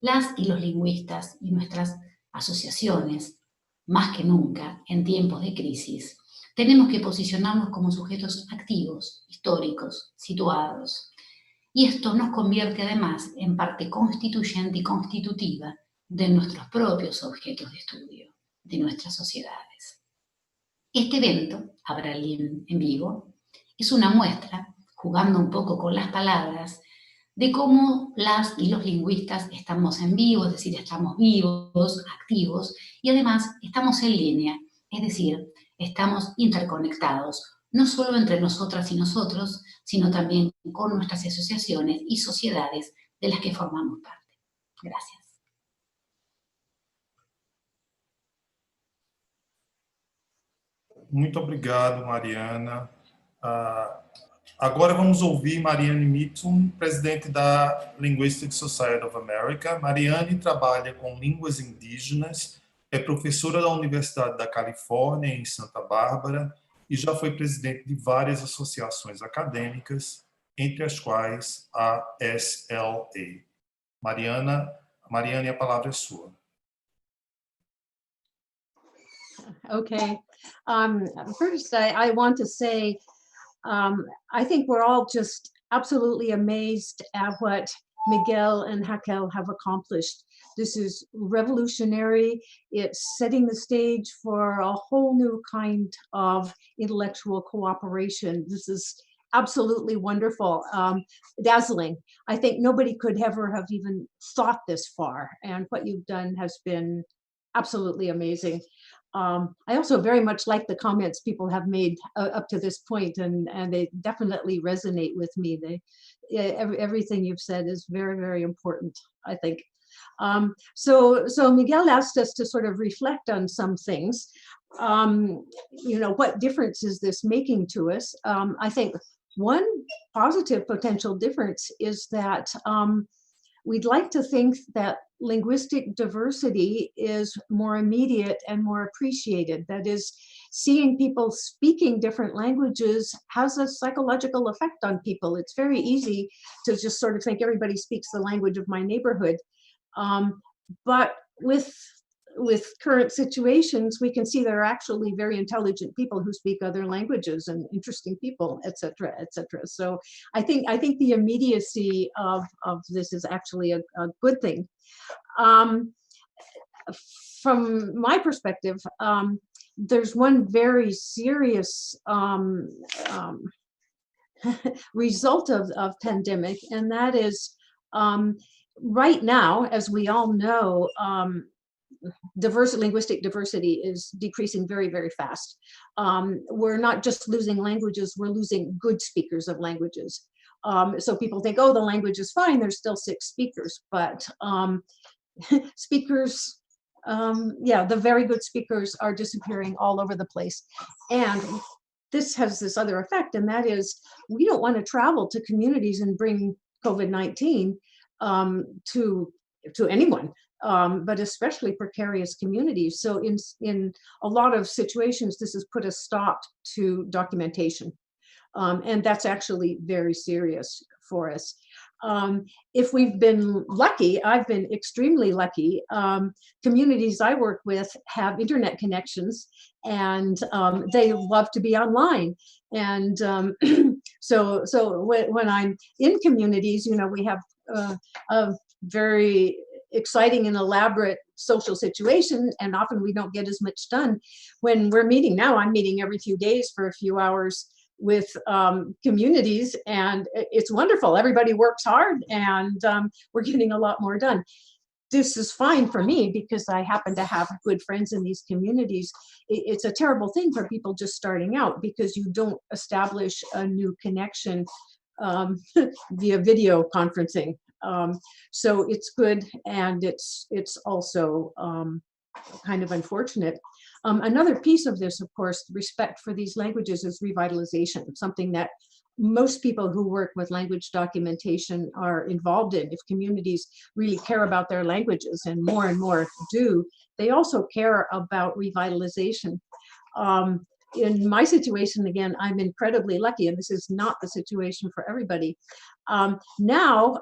las y los lingüistas y nuestras asociaciones, más que nunca en tiempos de crisis, tenemos que posicionarnos como sujetos activos, históricos, situados. Y esto nos convierte además en parte constituyente y constitutiva de nuestros propios objetos de estudio, de nuestras sociedades. Este evento, Abralin Ao Vivo, es una muestra, jugando un poco con las palabras, de cómo las y los lingüistas estamos en vivo, es decir, estamos vivos, activos, y además estamos en línea, es decir, estamos interconectados, no solo entre nosotras y nosotros, sino también con nuestras asociaciones y sociedades de las que formamos parte. Gracias. Muito obrigado, Mariana. Agora vamos ouvir Marianne Mithun, presidente da Linguistic Society of America. Marianne trabalha com línguas indígenas, é professora da Universidade da Califórnia, em Santa Bárbara, e já foi presidente de várias associações acadêmicas, entre as quais a SLA. Marianne, a palavra é sua. Okay. First, I want to say, I think we're all just absolutely amazed at what Miguel and Raquel have accomplished. This is revolutionary. It's setting the stage for a whole new kind of intellectual cooperation. This is absolutely wonderful, dazzling. I think nobody could ever have even thought this far, and what you've done has been absolutely amazing. I also very much like the comments people have made up to this point, and they definitely resonate with me. Everything you've said is very, very important, I think. So Miguel asked us to sort of reflect on some things. You know, what difference is this making to us? I think one positive potential difference is that we'd like to think that linguistic diversity is more immediate and more appreciated. That is, seeing people speaking different languages has a psychological effect on people. It's very easy to just sort of think everybody speaks the language of my neighborhood. But with current situations, we can see there are actually very intelligent people who speak other languages and interesting people, et cetera, et cetera. So I think the immediacy of this is actually a good thing. From my perspective, there's one very serious result of pandemic, and that is right now, as we all know, linguistic diversity is decreasing very, very fast. We're not just losing languages, we're losing good speakers of languages. So people think, oh, the language is fine, there's still 6 speakers, but speakers, the very good speakers are disappearing all over the place. And this has this other effect, and that is we don't want to travel to communities and bring COVID-19 to anyone, but especially precarious communities. So in a lot of situations, this has put a stop to documentation. And that's actually very serious for us. If we've been lucky, I've been extremely lucky. Communities I work with have internet connections, and they love to be online. And so when I'm in communities, you know, we have a very exciting and elaborate social situation, and often we don't get as much done. When we're meeting now, I'm meeting every few days for a few hours with communities, and it's wonderful. Everybody works hard, and we're getting a lot more done. This is fine for me because I happen to have good friends in these communities. It's a terrible thing for people just starting out because you don't establish a new connection via video conferencing. So it's good, and it's also kind of unfortunate. Another piece of this, of course, respect for these languages is revitalization, something that most people who work with language documentation are involved in. If communities really care about their languages, and more do, they also care about revitalization. In my situation, again, I'm incredibly lucky, and this is not the situation for everybody. Now,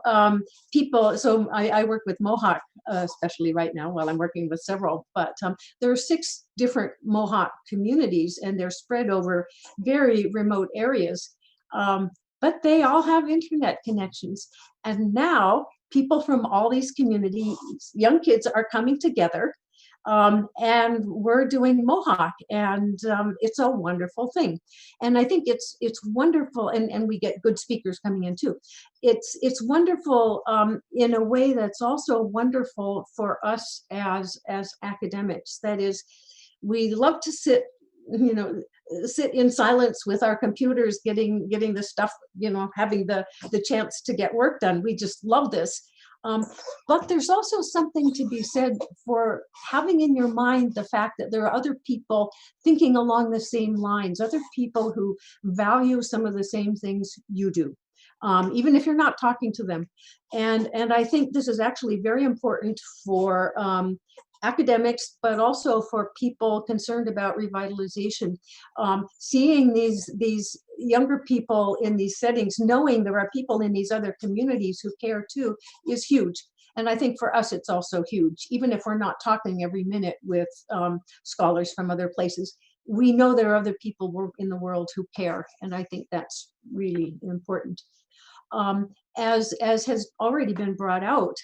people, so I work with Mohawk, especially right now, while I'm working with several, but there are 6 different Mohawk communities, and they're spread over very remote areas, but they all have internet connections. And now people from all these communities, young kids, are coming together, and we're doing Mohawk, and it's a wonderful thing. And I think it's wonderful, and we get good speakers coming in too. It's wonderful in a way that's also wonderful for us as academics. That is, we love to sit in silence with our computers, getting the stuff, having the chance to get work done. We just love this. But there's also something to be said for having in your mind the fact that there are other people thinking along the same lines, other people who value some of the same things you do, even if you're not talking to them. And I think this is actually very important for academics, but also for people concerned about revitalization. Seeing these younger people in these settings, knowing there are people in these other communities who care too, is huge. And I think for us, it's also huge. Even if we're not talking every minute with scholars from other places, we know there are other people in the world who care. And I think that's really important. As has already been brought out,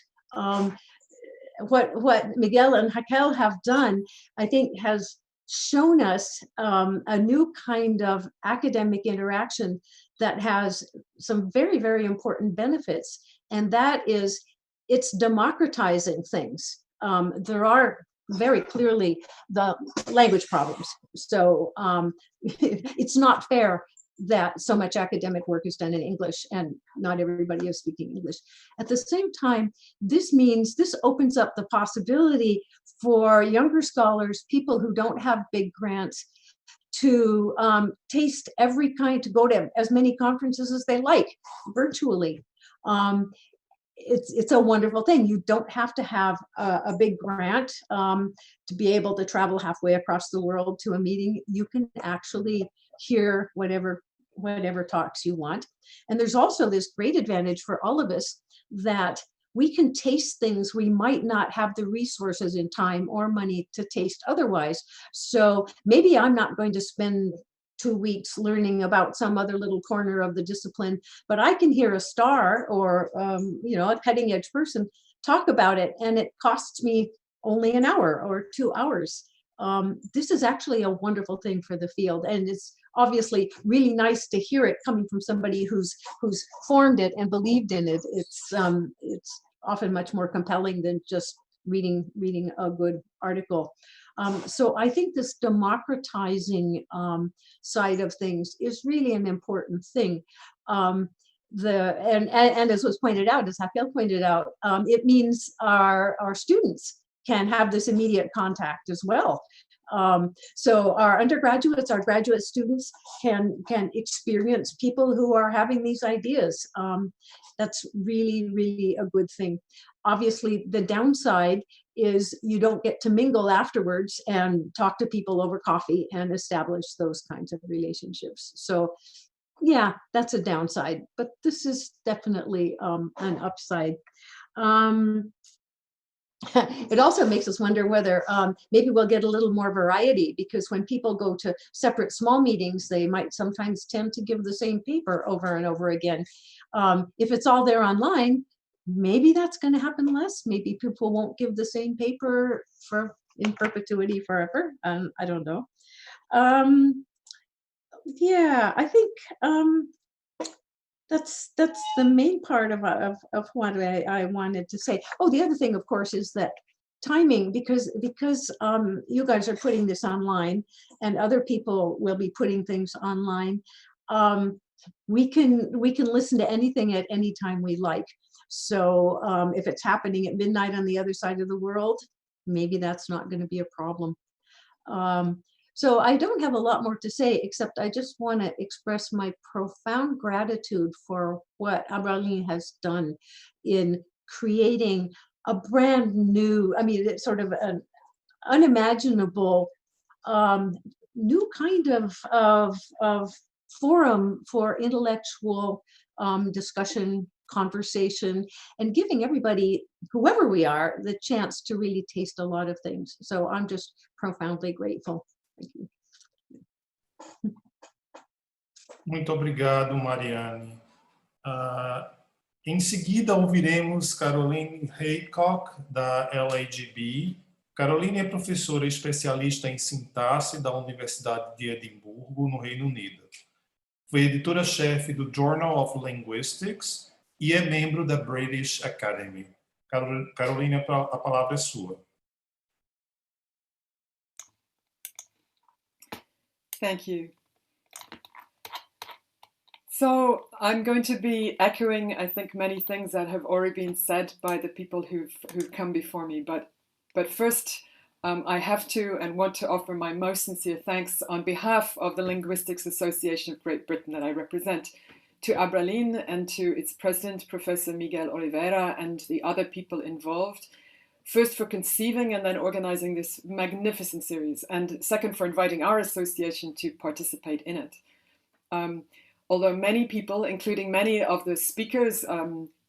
what Miguel and Raquel have done, I think, has shown us a new kind of academic interaction that has some very, very important benefits. And that is, it's democratizing things. There are very clearly the language problems. So it's not fair that so much academic work is done in English and not everybody is speaking English. At the same time, this opens up the possibility for younger scholars, people who don't have big grants, to taste every kind, to go to as many conferences as they like virtually. It's a wonderful thing. You don't have to have a big grant to be able to travel halfway across the world to a meeting. You can actually hear whatever talks you want. And there's also this great advantage for all of us that we can taste things we might not have the resources in time or money to taste otherwise. So maybe I'm not going to spend 2 weeks learning about some other little corner of the discipline, but I can hear a star or a cutting edge person talk about it, and it costs me only an hour or 2 hours. This is actually a wonderful thing for the field, and it's obviously really nice to hear it coming from somebody who's formed it and believed in it. It's often much more compelling than just reading a good article. So I think this democratizing side of things is really an important thing. And as was pointed out, as Raquel pointed out, it means our students can have this immediate contact as well. So our undergraduates, our graduate students can experience people who are having these ideas. That's really, really a good thing. Obviously, the downside is you don't get to mingle afterwards and talk to people over coffee and establish those kinds of relationships. So yeah, that's a downside, but this is definitely an upside. It also makes us wonder whether maybe we'll get a little more variety, because when people go to separate small meetings, they might sometimes tend to give the same paper over and over again. If it's all there online, maybe that's going to happen less. Maybe people won't give the same paper in perpetuity forever. I don't know. Yeah, I think that's the main part of what I wanted to say. Oh, the other thing, of course, is that timing, because you guys are putting this online and other people will be putting things online. We can listen to anything at any time we like. So if it's happening at midnight on the other side of the world, maybe that's not going to be a problem. So I don't have a lot more to say, except I just want to express my profound gratitude for what Abralin has done in creating a brand new, I mean, it's sort of an unimaginable new kind of forum for intellectual discussion, conversation, and giving everybody, whoever we are, the chance to really taste a lot of things. So I'm just profoundly grateful. Thank you. Muito obrigado, Marianne. Em seguida, ouviremos Caroline Heycock, da LAGB. Caroline é professora especialista em sintaxe da Universidade de Edimburgo, no Reino Unido. Foi editora-chefe do Journal of Linguistics e é membro da British Academy. Caroline, a palavra é sua. Thank you. So I'm going to be echoing, I think, many things that have already been said by the people who've come before me. But first, I have to and want to offer my most sincere thanks on behalf of the Linguistics Association of Great Britain that I represent, to Abralin and to its president, Professor Miguel Oliveira, and the other people involved. First, for conceiving and then organizing this magnificent series, and second, for inviting our association to participate in it. Although many people, including many of the speakers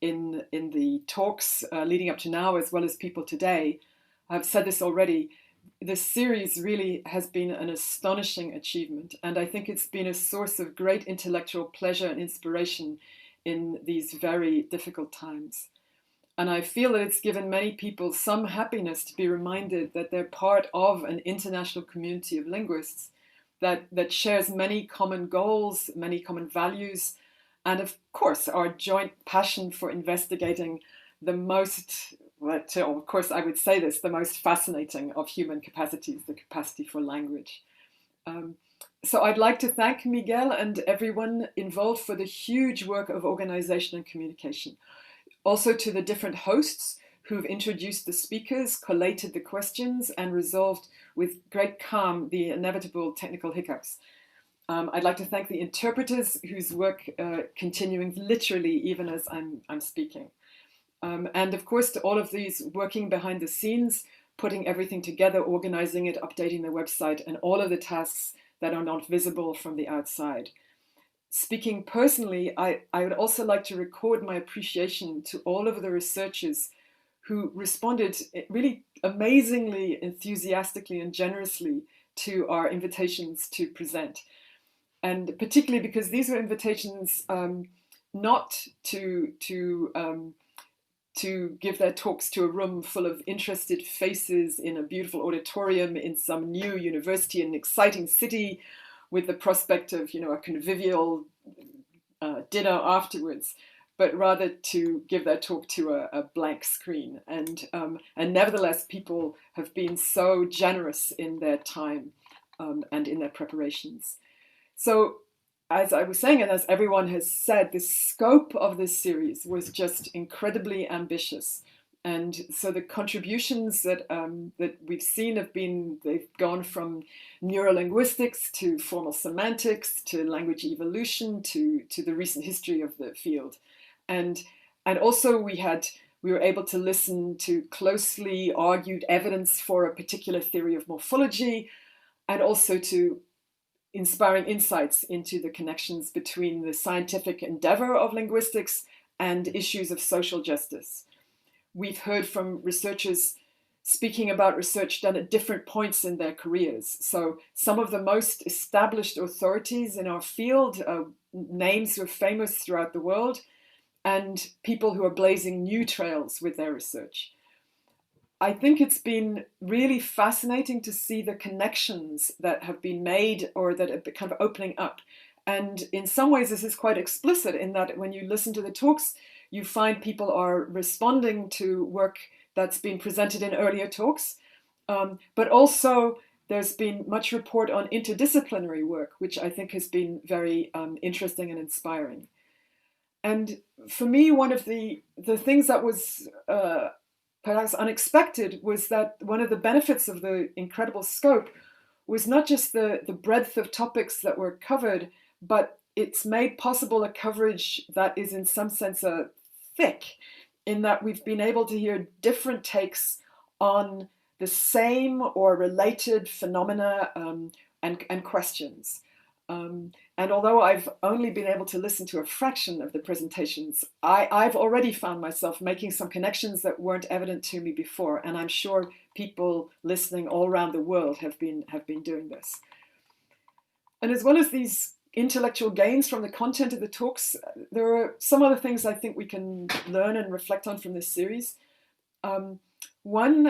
in the talks leading up to now, as well as people today, have said this already, this series really has been an astonishing achievement, and I think it's been a source of great intellectual pleasure and inspiration in these very difficult times. And I feel that it's given many people some happiness to be reminded that they're part of an international community of linguists that shares many common goals, many common values, and of course our joint passion for investigating the most, of course I would say this, the most fascinating of human capacities, the capacity for language. So I'd like to thank Miguel and everyone involved for the huge work of organization and communication. Also to the different hosts who've introduced the speakers, collated the questions, and resolved with great calm the inevitable technical hiccups. I'd like to thank the interpreters whose work continuing literally even as I'm speaking. And of course to all of these working behind the scenes, putting everything together, organizing it, updating the website, and all of the tasks that are not visible from the outside. Speaking personally, I would also like to record my appreciation to all of the researchers who responded really amazingly, enthusiastically, and generously to our invitations to present. And particularly because these were invitations not to give their talks to a room full of interested faces in a beautiful auditorium in some new university in an exciting city, with the prospect of, a convivial dinner afterwards, but rather to give their talk to a blank screen. And nevertheless, people have been so generous in their time and in their preparations. So, as I was saying, and as everyone has said, the scope of this series was just incredibly ambitious. And so the contributions that that we've seen they've gone from neurolinguistics to formal semantics to language evolution to the recent history of the field. And also we were able to listen to closely argued evidence for a particular theory of morphology, and also to inspiring insights into the connections between the scientific endeavor of linguistics and issues of social justice. We've heard from researchers speaking about research done at different points in their careers. So some of the most established authorities in our field, names who are famous throughout the world, and people who are blazing new trails with their research. I think it's been really fascinating to see the connections that have been made or that are kind of opening up. And in some ways, this is quite explicit in that when you listen to the talks, you find people are responding to work that's been presented in earlier talks, but also there's been much report on interdisciplinary work, which I think has been very interesting and inspiring. And for me, one of the things that was perhaps unexpected was that one of the benefits of the incredible scope was not just the breadth of topics that were covered, but it's made possible a coverage that is in some sense thick, in that we've been able to hear different takes on the same or related phenomena and questions. And although I've only been able to listen to a fraction of the presentations, I've already found myself making some connections that weren't evident to me before, and I'm sure people listening all around the world have been doing this. And as well as these intellectual gains from the content of the talks, there are some other things I think we can learn and reflect on from this series. One,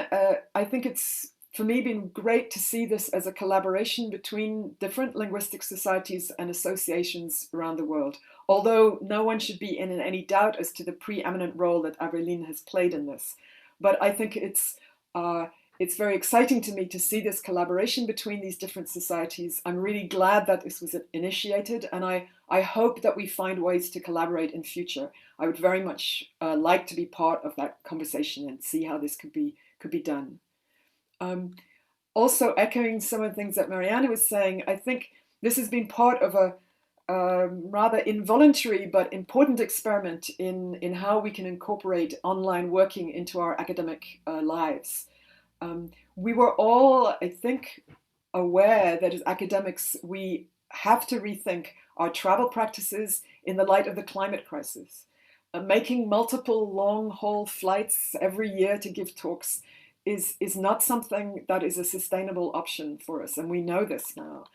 I think it's, for me, been great to see this as a collaboration between different linguistic societies and associations around the world, although no one should be in any doubt as to the preeminent role that Abralin has played in this. But I think it's very exciting to me to see this collaboration between these different societies. I'm really glad that this was initiated, and I hope that we find ways to collaborate in future. I would very much like to be part of that conversation and see how this could be done. Also echoing some of the things that Mariana was saying, I think this has been part of a rather involuntary but important experiment in how we can incorporate online working into our academic lives. We were all, I think, aware that as academics, we have to rethink our travel practices in the light of the climate crisis. Making multiple long-haul flights every year to give talks is not something that is a sustainable option for us, and we know this now.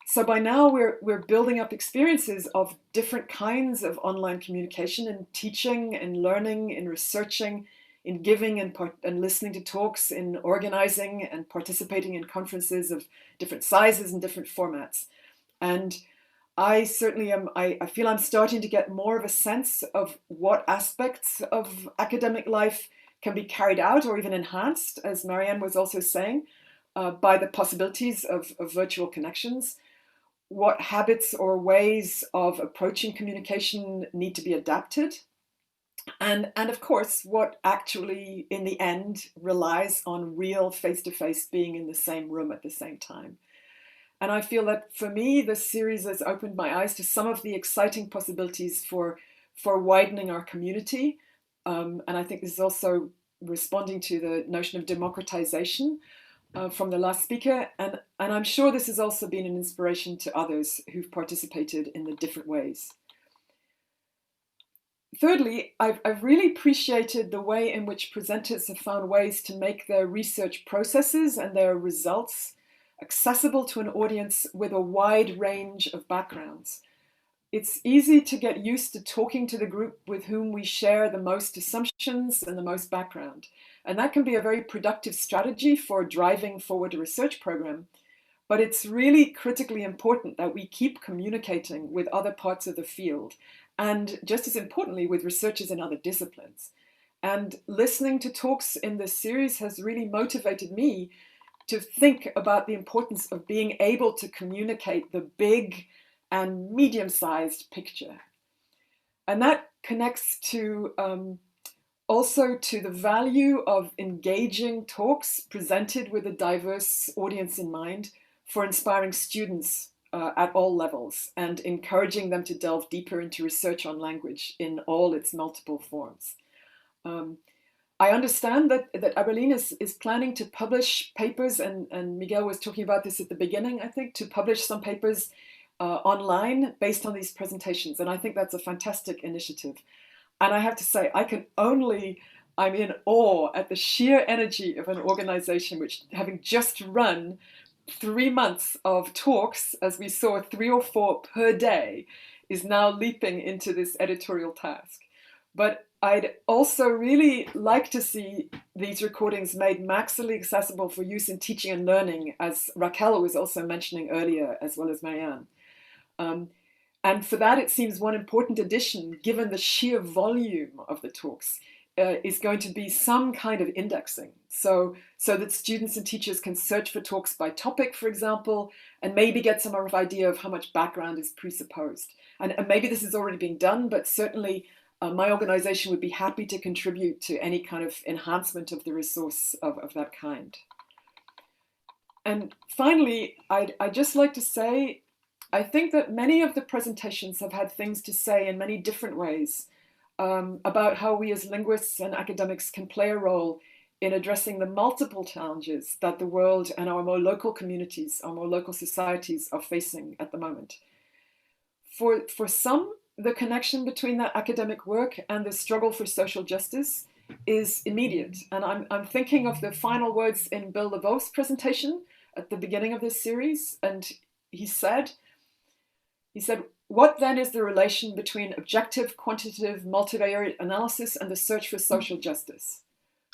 So by now we're building up experiences of different kinds of online communication and teaching and learning and researching, in giving and listening to talks, in organizing and participating in conferences of different sizes and different formats. And I certainly I feel I'm starting to get more of a sense of what aspects of academic life can be carried out or even enhanced, as Marianne was also saying, by the possibilities of virtual connections. What habits or ways of approaching communication need to be adapted. And of course, what actually, in the end, relies on real face-to-face being in the same room at the same time. And I feel that for me, this series has opened my eyes to some of the exciting possibilities for widening our community. And I think this is also responding to the notion of democratization from the last speaker. And I'm sure this has also been an inspiration to others who've participated in the different ways. Thirdly, I've really appreciated the way in which presenters have found ways to make their research processes and their results accessible to an audience with a wide range of backgrounds. It's easy to get used to talking to the group with whom we share the most assumptions and the most background. And that can be a very productive strategy for driving forward a research program. But it's really critically important that we keep communicating with other parts of the field, and just as importantly, with researchers in other disciplines. And listening to talks in this series has really motivated me to think about the importance of being able to communicate the big and medium-sized picture. And that connects to also to the value of engaging talks presented with a diverse audience in mind for inspiring students at all levels and encouraging them to delve deeper into research on language in all its multiple forms. I understand that Abralin is planning to publish papers, and Miguel was talking about this at the beginning, I think, to publish some papers online based on these presentations. And I think that's a fantastic initiative. And I have to say, I'm in awe at the sheer energy of an organization which, having just run 3 months of talks, as we saw 3 or 4 per day, is now leaping into this editorial task. But I'd also really like to see these recordings made maximally accessible for use in teaching and learning, as Raquel was also mentioning earlier, as well as Marianne. And for that, it seems one important addition, given the sheer volume of the talks, is going to be some kind of indexing. So that students and teachers can search for talks by topic, for example, and maybe get some rough idea of how much background is presupposed. And maybe this is already being done, but certainly my organization would be happy to contribute to any kind of enhancement of the resource of that kind. And finally, I'd just like to say, I think that many of the presentations have had things to say in many different ways about how we as linguists and academics can play a role in addressing the multiple challenges that the world and our more local communities, our more local societies are facing at the moment. For some, the connection between that academic work and the struggle for social justice is immediate. And I'm thinking of the final words in Bill LeBeau's presentation at the beginning of this series. And he said, what then is the relation between objective, quantitative, multivariate analysis and the search for social justice?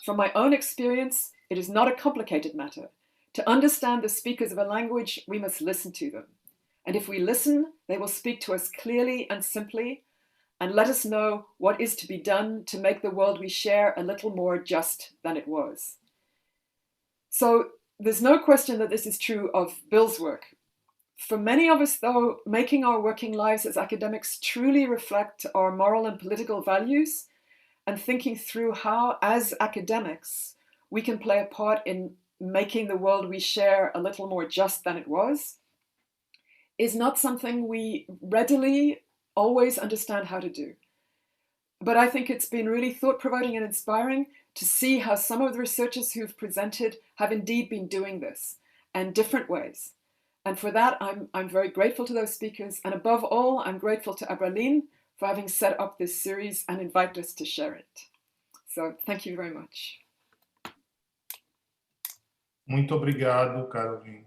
From my own experience, it is not a complicated matter. To understand the speakers of a language, we must listen to them. And if we listen, they will speak to us clearly and simply and let us know what is to be done to make the world we share a little more just than it was. So there's no question that this is true of Bill's work. For many of us, though, making our working lives as academics truly reflect our moral and political values, and thinking through how, as academics, we can play a part in making the world we share a little more just than it was, is not something we readily always understand how to do. But I think it's been really thought-provoking and inspiring to see how some of the researchers who've presented have indeed been doing this in different ways. And for that, I'm very grateful to those speakers. And above all, I'm grateful to Abralin for having set up this series and invited us to share it. So thank you very much. Muito obrigado, Caroline.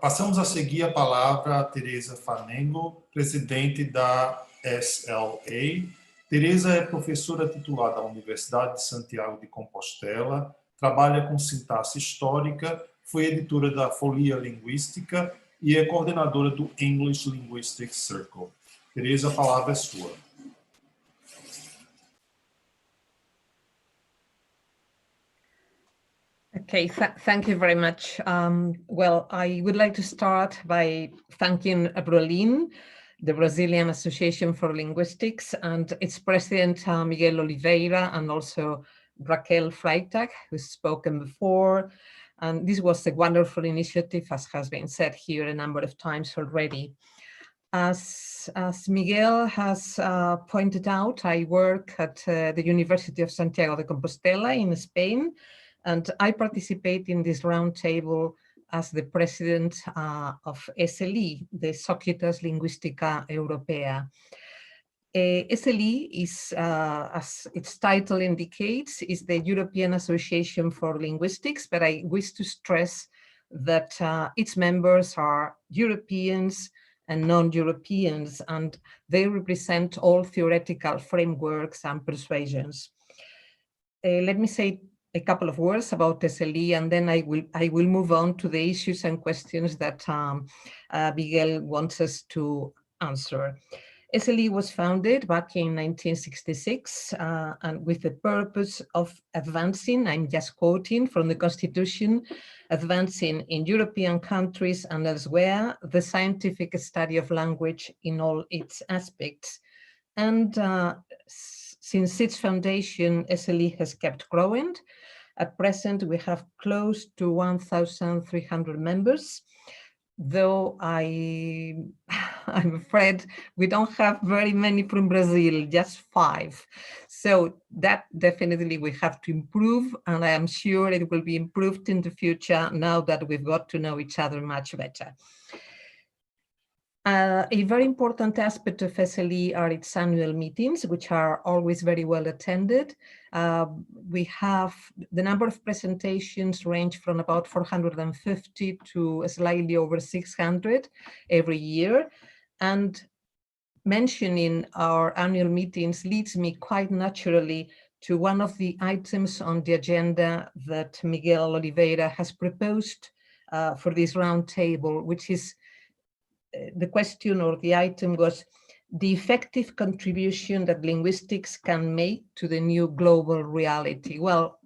Passamos a seguir a palavra a Teresa Fanego, presidente da SLA. Teresa é professora titular da Universidade de Santiago de Compostela, trabalha com sintaxe histórica, foi editora da Folia Linguística e é coordenadora do English Linguistics Circle. Teresa, a palavra é sua. Okay, thank you very much. Well, I would like to start by thanking Abralin, the Brazilian Association for Linguistics, and its president, Miguel Oliveira, and also Raquel Freitag, who's spoken before. And this was a wonderful initiative, as has been said here a number of times already. As Miguel has pointed out, I work at the University of Santiago de Compostela in Spain, and I participate in this roundtable as the president of SLE, the Societas Linguistica Europaea. SLE is, as its title indicates, is the European Association for Linguistics, but I wish to stress that its members are Europeans and non-Europeans, and they represent all theoretical frameworks and persuasions. Let me say a couple of words about SLE, and then I will move on to the issues and questions that Miguel wants us to answer. SLE was founded back in 1966 and with the purpose of advancing, I'm just quoting from the Constitution, advancing in European countries and elsewhere the scientific study of language in all its aspects, And since its foundation, SLE has kept growing. At present, we have close to 1,300 members, though I'm afraid we don't have very many from Brazil, just 5. So that definitely we have to improve, and I am sure it will be improved in the future now that we've got to know each other much better. A very important aspect of SLE are its annual meetings, which are always very well attended. We have the number of presentations range from about 450 to slightly over 600 every year. And mentioning our annual meetings leads me quite naturally to one of the items on the agenda that Miguel Oliveira has proposed for this roundtable, which is the question, or the item was the effective contribution that linguistics can make to the new global reality. Well,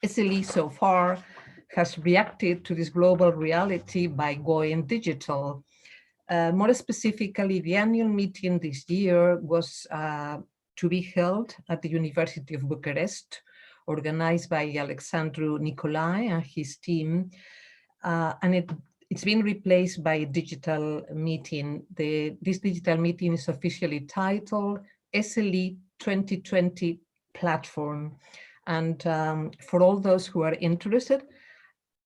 SLE so far has reacted to this global reality by going digital. More specifically, the annual meeting this year was to be held at the University of Bucharest, organized by Alexandru Nicolae and his team, and it's been replaced by a digital meeting. This digital meeting is officially titled SLE 2020 Platform. And for all those who are interested,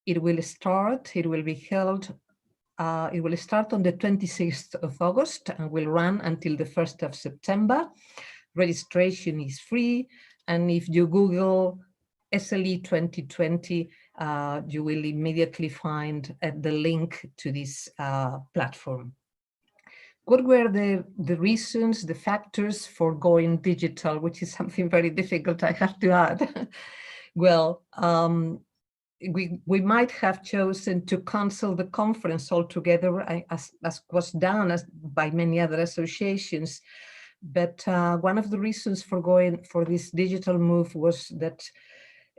it will be held, it will start on the 26th of August and will run until the 1st of September. Registration is free. And if you Google SLE 2020, you will immediately find the link to this platform. What were the reasons, the factors for going digital, which is something very difficult, I have to add? Well, we might have chosen to cancel the conference altogether, as was done by many other associations. But one of the reasons for going for this digital move was that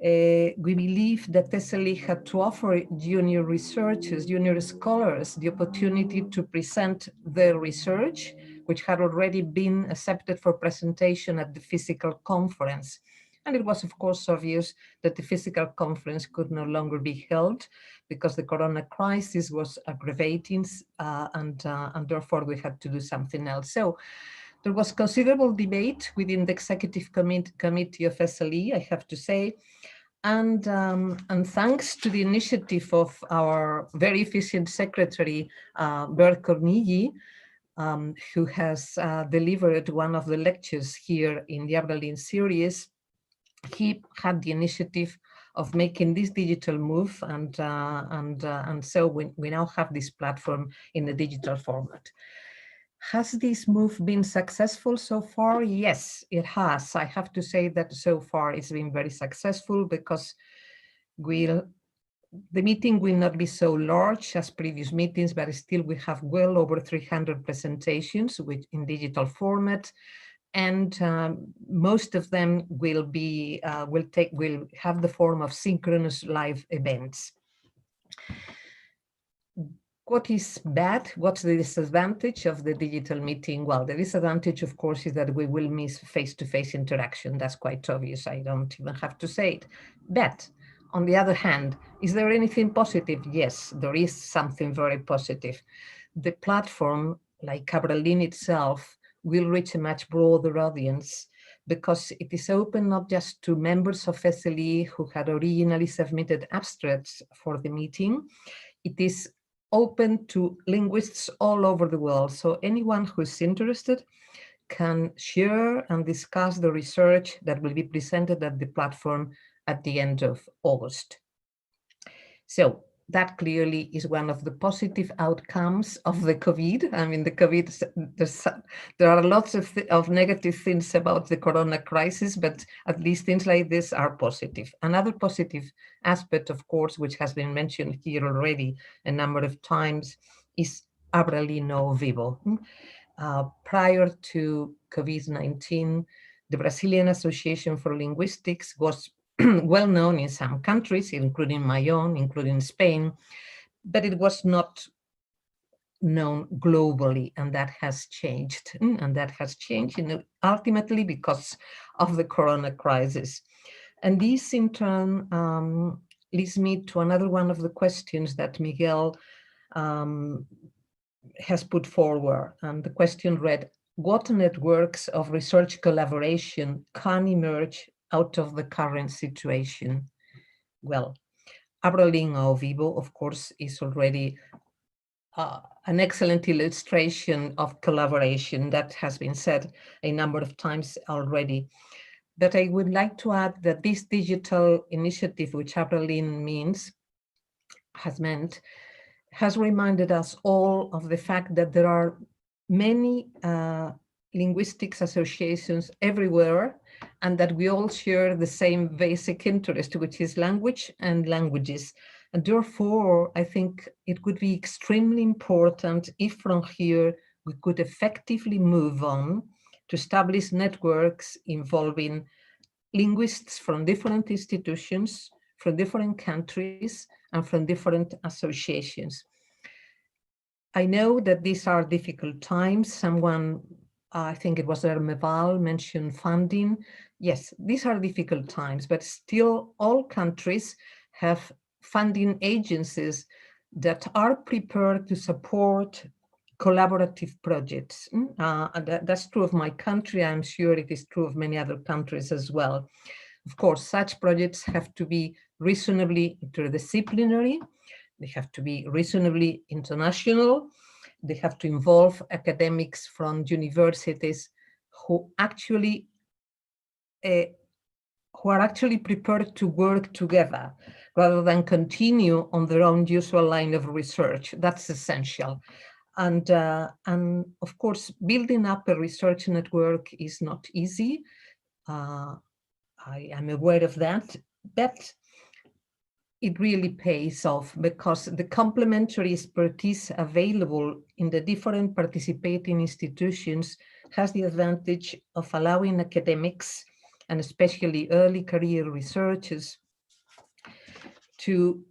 we believe that SLE had to offer junior researchers, junior scholars, the opportunity to present their research, which had already been accepted for presentation at the physical conference. And it was, of course, obvious that the physical conference could no longer be held because the corona crisis was aggravating, and therefore we had to do something else. So there was considerable debate within the executive committee of SLE, I have to say, and thanks to the initiative of our very efficient secretary, Bert Cornigi, who has delivered one of the lectures here in the Abralin series, he had the initiative of making this digital move, and so we now have this platform in the digital format. Has this move been successful so far? Yes, it has. I have to say that so far it's been very successful because the meeting will not be so large as previous meetings, but still we have well over 300 presentations in digital format, and most of them will have the form of synchronous live events. What is bad? What's the disadvantage of the digital meeting? Well, the disadvantage, of course, is that we will miss face-to-face interaction. That's quite obvious. I don't even have to say it. But on the other hand, is there anything positive? Yes, there is something very positive. The platform, like Abralin itself, will reach a much broader audience because it is open not just to members of SLE who had originally submitted abstracts for the meeting. It is open to linguists all over the world. So anyone who's interested can share and discuss the research that will be presented at the platform at the end of August. So that clearly is one of the positive outcomes of the COVID. I mean, the COVID, there are lots of negative things about the corona crisis, but at least things like this are positive. Another positive aspect, of course, which has been mentioned here already a number of times, is Abralin Ao Vivo. Prior to COVID-19, the Brazilian Association for Linguistics was well known in some countries, including my own, including Spain, but it was not known globally, and that has changed. And that has changed, ultimately because of the corona crisis. And this in turn leads me to another one of the questions that Miguel has put forward. And the question read, what networks of research collaboration can emerge out of the current situation? Well, Abralin Ao Vivo, of course, is already an excellent illustration of collaboration that has been said a number of times already. But I would like to add that this digital initiative, which Abralin has reminded us all of the fact that there are many linguistics associations everywhere, and that we all share the same basic interest, which is language and languages. And therefore, I think it would be extremely important if from here we could effectively move on to establish networks involving linguists from different institutions, from different countries, and from different associations. I know that these are difficult times. Someone, I think it was Dermeval, mentioned funding. Yes, these are difficult times, but still all countries have funding agencies that are prepared to support collaborative projects. That's true of my country. I'm sure it is true of many other countries as well. Of course, such projects have to be reasonably interdisciplinary. They have to be reasonably international. They have to involve academics from universities who are actually prepared to work together rather than continue on their own usual line of research. That's essential. And of course, building up a research network is not easy. I am aware of that, but it really pays off because the complementary expertise available in the different participating institutions has the advantage of allowing academics, and especially early career researchers, to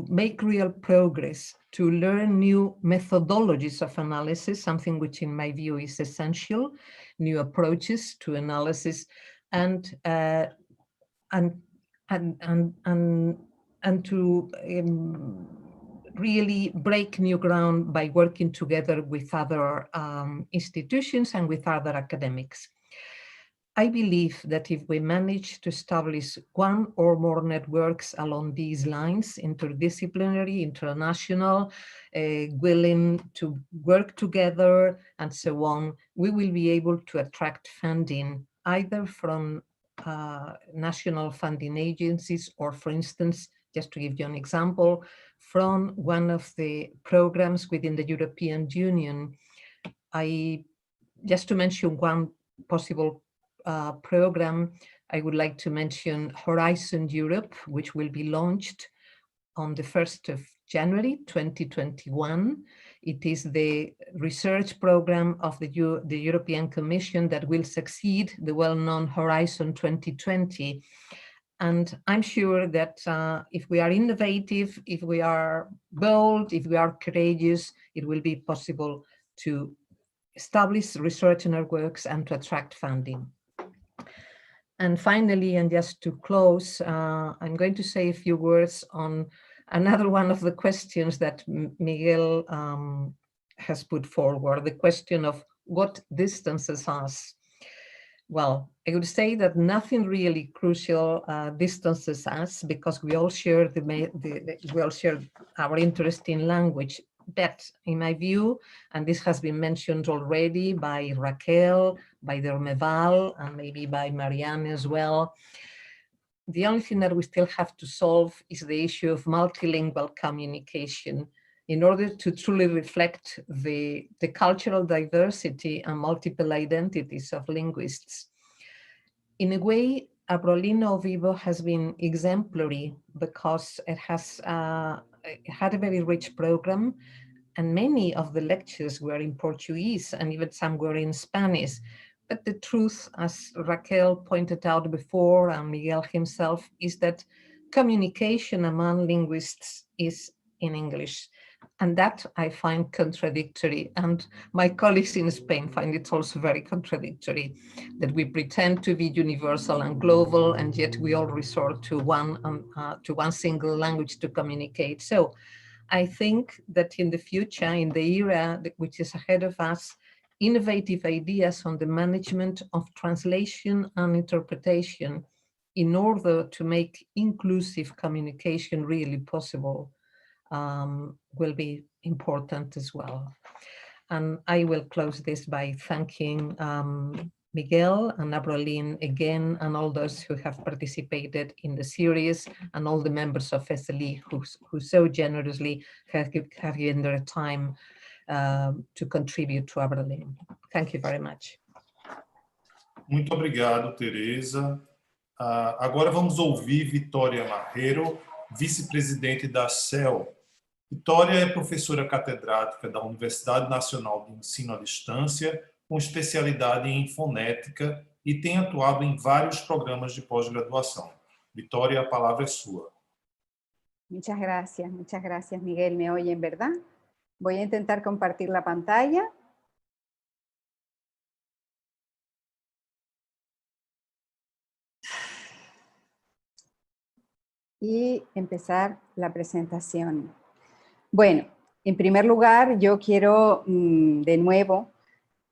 make real progress, to learn new methodologies of analysis, something which in my view is essential, new approaches to analysis, and to really break new ground by working together with other institutions and with other academics. I believe that if we manage to establish one or more networks along these lines, interdisciplinary, international, willing to work together and so on, we will be able to attract funding either from national funding agencies or, for instance, just to give you an example, from one of the programs within the European Union. Just to mention one possible program, I would like to mention Horizon Europe, which will be launched on the 1st of January 2021. It is the research program of the European Commission that will succeed the well-known Horizon 2020. And I'm sure that if we are innovative, if we are bold, if we are courageous, it will be possible to establish research networks and to attract funding. And finally, and just to close, I'm going to say a few words on another one of the questions that Miguel has put forward, the question of what distances us. Well, I would say that nothing really crucial distances us because we all share our interest in language. But in my view, and this has been mentioned already by Raquel, by Dermeval, and maybe by Marianne as well, the only thing that we still have to solve is the issue of multilingual communication in order to truly reflect the cultural diversity and multiple identities of linguists. In a way, Abralin Ao Vivo has been exemplary because it has had a very rich program, and many of the lectures were in Portuguese and even some were in Spanish. But the truth, as Raquel pointed out before, and Miguel himself, is that communication among linguists is in English. And that I find contradictory, and my colleagues in Spain find it also very contradictory, that we pretend to be universal and global, and yet we all resort to one single language to communicate. So I think that in the future, in the era which is ahead of us, innovative ideas on the management of translation and interpretation in order to make inclusive communication really possible will be important as well. And I will close this by thanking Miguel and Abralin again, and all those who have participated in the series, and all the members of SLE who so generously have given their time to contribute to Abralin. Thank you very much. Muito obrigado, Teresa. Agora vamos ouvir Vitória Marrero, vice-presidente da SAEL. Vitória é professora catedrática da Universidade Nacional de Ensino à Distância, com especialidade em fonética e tem atuado em vários programas de pós-graduação. Vitória, a palavra é sua. Muchas gracias, Miguel. ¿Me oyen, verdad? Voy a intentar compartir la pantalla. Y empezar la presentación. Bueno, en primer lugar, yo quiero de nuevo,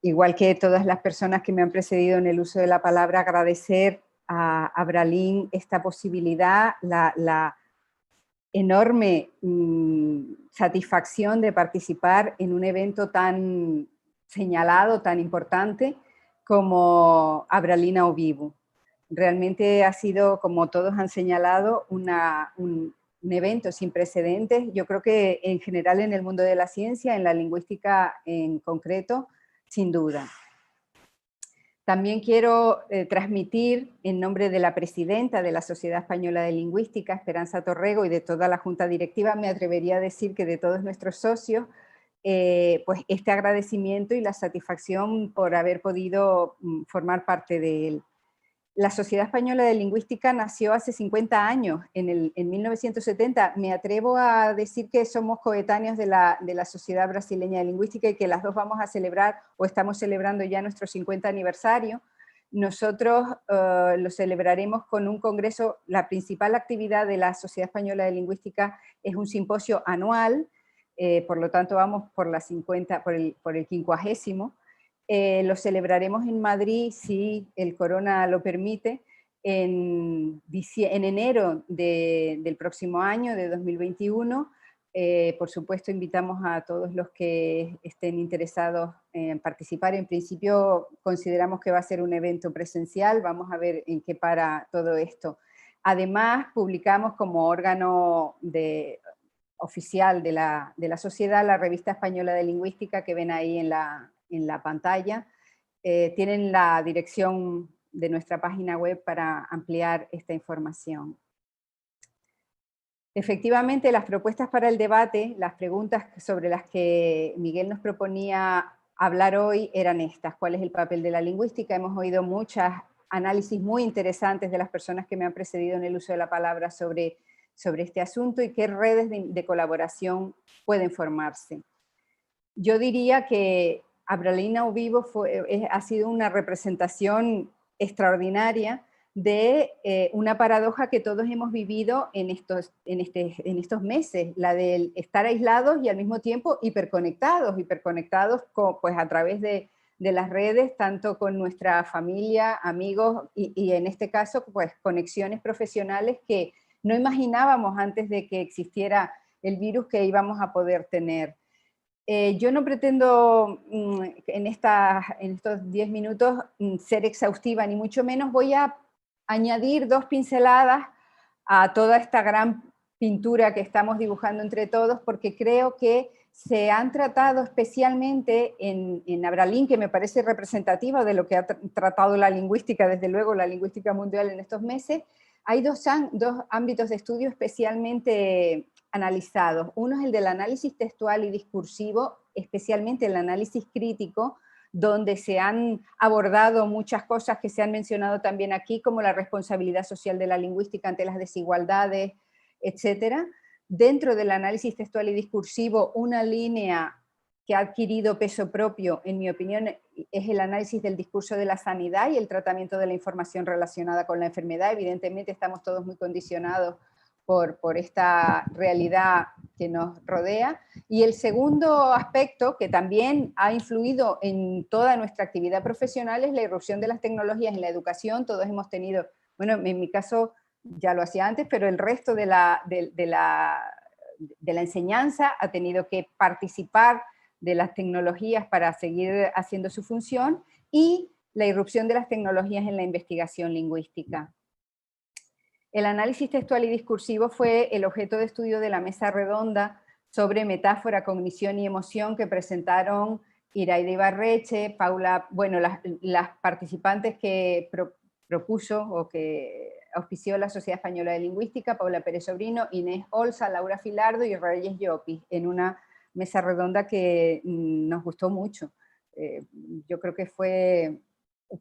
igual que todas las personas que me han precedido en el uso de la palabra, agradecer a Abralin esta posibilidad, la enorme satisfacción de participar en un evento tan señalado, tan importante como Abralin Ao Vivo. Realmente ha sido, como todos han señalado, un evento sin precedentes. Yo creo que en general en el mundo de la ciencia, en la lingüística en concreto, sin duda. También quiero transmitir en nombre de la presidenta de la Sociedad Española de Lingüística, Esperanza Torrego, y de toda la Junta Directiva, me atrevería a decir que de todos nuestros socios, pues este agradecimiento y la satisfacción por haber podido formar parte de él. La Sociedad Española de Lingüística nació hace 50 años, en 1970. Me atrevo a decir que somos coetáneos de la Sociedad Brasileña de Lingüística y que las dos vamos a celebrar, o estamos celebrando ya nuestro 50 aniversario. Nosotros lo celebraremos con un congreso. La principal actividad de la Sociedad Española de Lingüística es un simposio anual, por lo tanto vamos por el 50º. Lo celebraremos en Madrid, si el corona lo permite, en enero del próximo año, de 2021. Por supuesto, invitamos a todos los que estén interesados en participar. En principio, consideramos que va a ser un evento presencial. Vamos a ver en qué para todo esto. Además, publicamos como órgano oficial de la sociedad la Revista Española de Lingüística, que ven ahí en la pantalla. Tienen la dirección de nuestra página web para ampliar esta información. Efectivamente, las propuestas para el debate, las preguntas sobre las que Miguel nos proponía hablar hoy eran estas: ¿cuál es el papel de la lingüística? Hemos oído muchos análisis muy interesantes de las personas que me han precedido en el uso de la palabra sobre este asunto, y qué redes de colaboración pueden formarse. Yo diría que Abralin Ao Vivo ha sido una representación extraordinaria de una paradoja que todos hemos vivido en estos meses, la del estar aislados y al mismo tiempo hiperconectados pues a través de las redes, tanto con nuestra familia, amigos y en este caso pues conexiones profesionales que no imaginábamos antes de que existiera el virus que íbamos a poder tener. Yo no pretendo en estos 10 minutos ser exhaustiva, ni mucho menos. Voy a añadir 2 pinceladas a toda esta gran pintura que estamos dibujando entre todos, porque creo que se han tratado especialmente en Abralin, que me parece representativa de lo que ha tratado la lingüística, desde luego la lingüística mundial en estos meses. Hay dos ámbitos de estudio especialmente analizados. Uno es el del análisis textual y discursivo, especialmente el análisis crítico, donde se han abordado muchas cosas que se han mencionado también aquí, como la responsabilidad social de la lingüística ante las desigualdades, etc. dentro del análisis textual y discursivo, una línea que ha adquirido peso propio, en mi opinión, es el análisis del discurso de la sanidad y el tratamiento de la información relacionada con la enfermedad. Evidentemente estamos todos muy condicionados por esta realidad que nos rodea. Y el segundo aspecto, que también ha influido en toda nuestra actividad profesional, es la irrupción de las tecnologías en la educación. Todos hemos tenido, bueno, en mi caso ya lo hacía antes, pero el resto de la enseñanza ha tenido que participar de las tecnologías para seguir haciendo su función, y la irrupción de las tecnologías en la investigación lingüística. El análisis textual y discursivo fue el objeto de estudio de la mesa redonda sobre metáfora, cognición y emoción que presentaron Iraida Ibarreche, Paula, bueno, las participantes que propuso o que auspició la Sociedad Española de Lingüística, Paula Pérez Sobrino, Inés Olza, Laura Filardo y Reyes Llopis, en una mesa redonda que nos gustó mucho. Yo creo que fue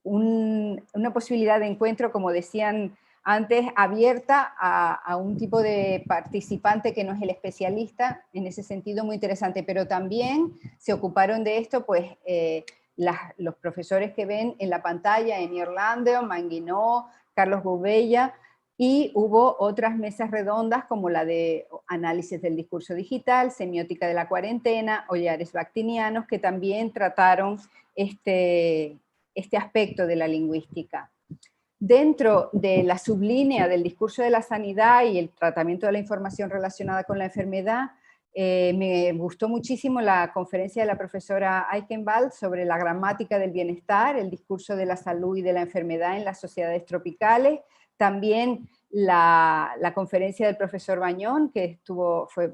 una posibilidad de encuentro, como decían antes, abierta a un tipo de participante que no es el especialista, en ese sentido muy interesante, pero también se ocuparon de esto pues, los profesores que ven en la pantalla, Emi Orlando, Manguinó, Carlos Gubella, y hubo otras mesas redondas como la de análisis del discurso digital, semiótica de la cuarentena, Ollares Bactinianos, que también trataron este aspecto de la lingüística. Dentro de la sublínea del discurso de la sanidad y el tratamiento de la información relacionada con la enfermedad, me gustó muchísimo la conferencia de la profesora Eichenwald sobre la gramática del bienestar, el discurso de la salud y de la enfermedad en las sociedades tropicales. También la conferencia del profesor Bañón, que fue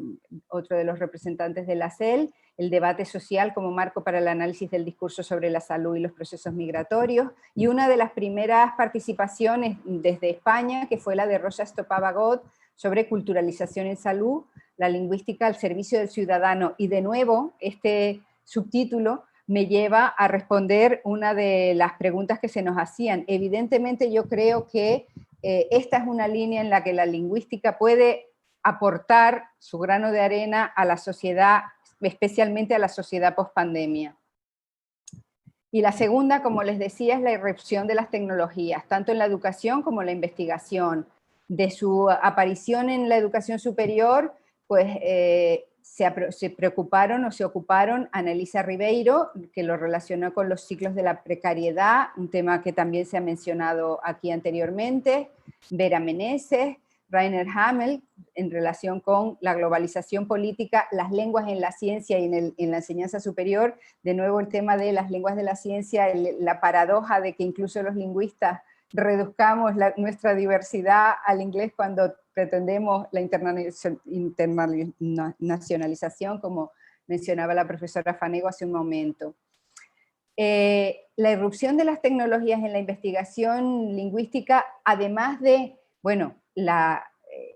otro de los representantes de la SAEL, el debate social como marco para el análisis del discurso sobre la salud y los procesos migratorios, y una de las primeras participaciones desde España, que fue la de Rosa Estopá-Bagot, sobre culturalización en salud, la lingüística al servicio del ciudadano. Y de nuevo, este subtítulo me lleva a responder una de las preguntas que se nos hacían. Evidentemente yo creo que esta es una línea en la que la lingüística puede aportar su grano de arena a la sociedad, especialmente a la sociedad post-pandemia. Y la segunda, como les decía, es la irrupción de las tecnologías, tanto en la educación como en la investigación. De su aparición en la educación superior, pues se preocuparon o se ocuparon Annelisa Ribeiro, que lo relacionó con los ciclos de la precariedad, un tema que también se ha mencionado aquí anteriormente, Vera Meneses, Rainer Hamel, en relación con la globalización política, las lenguas en la ciencia y en la enseñanza superior, de nuevo el tema de las lenguas de la ciencia, la paradoja de que incluso los lingüistas reduzcamos nuestra diversidad al inglés cuando pretendemos la internacionalización, como mencionaba la profesora Fanego hace un momento. La irrupción de las tecnologías en la investigación lingüística, además de, bueno, la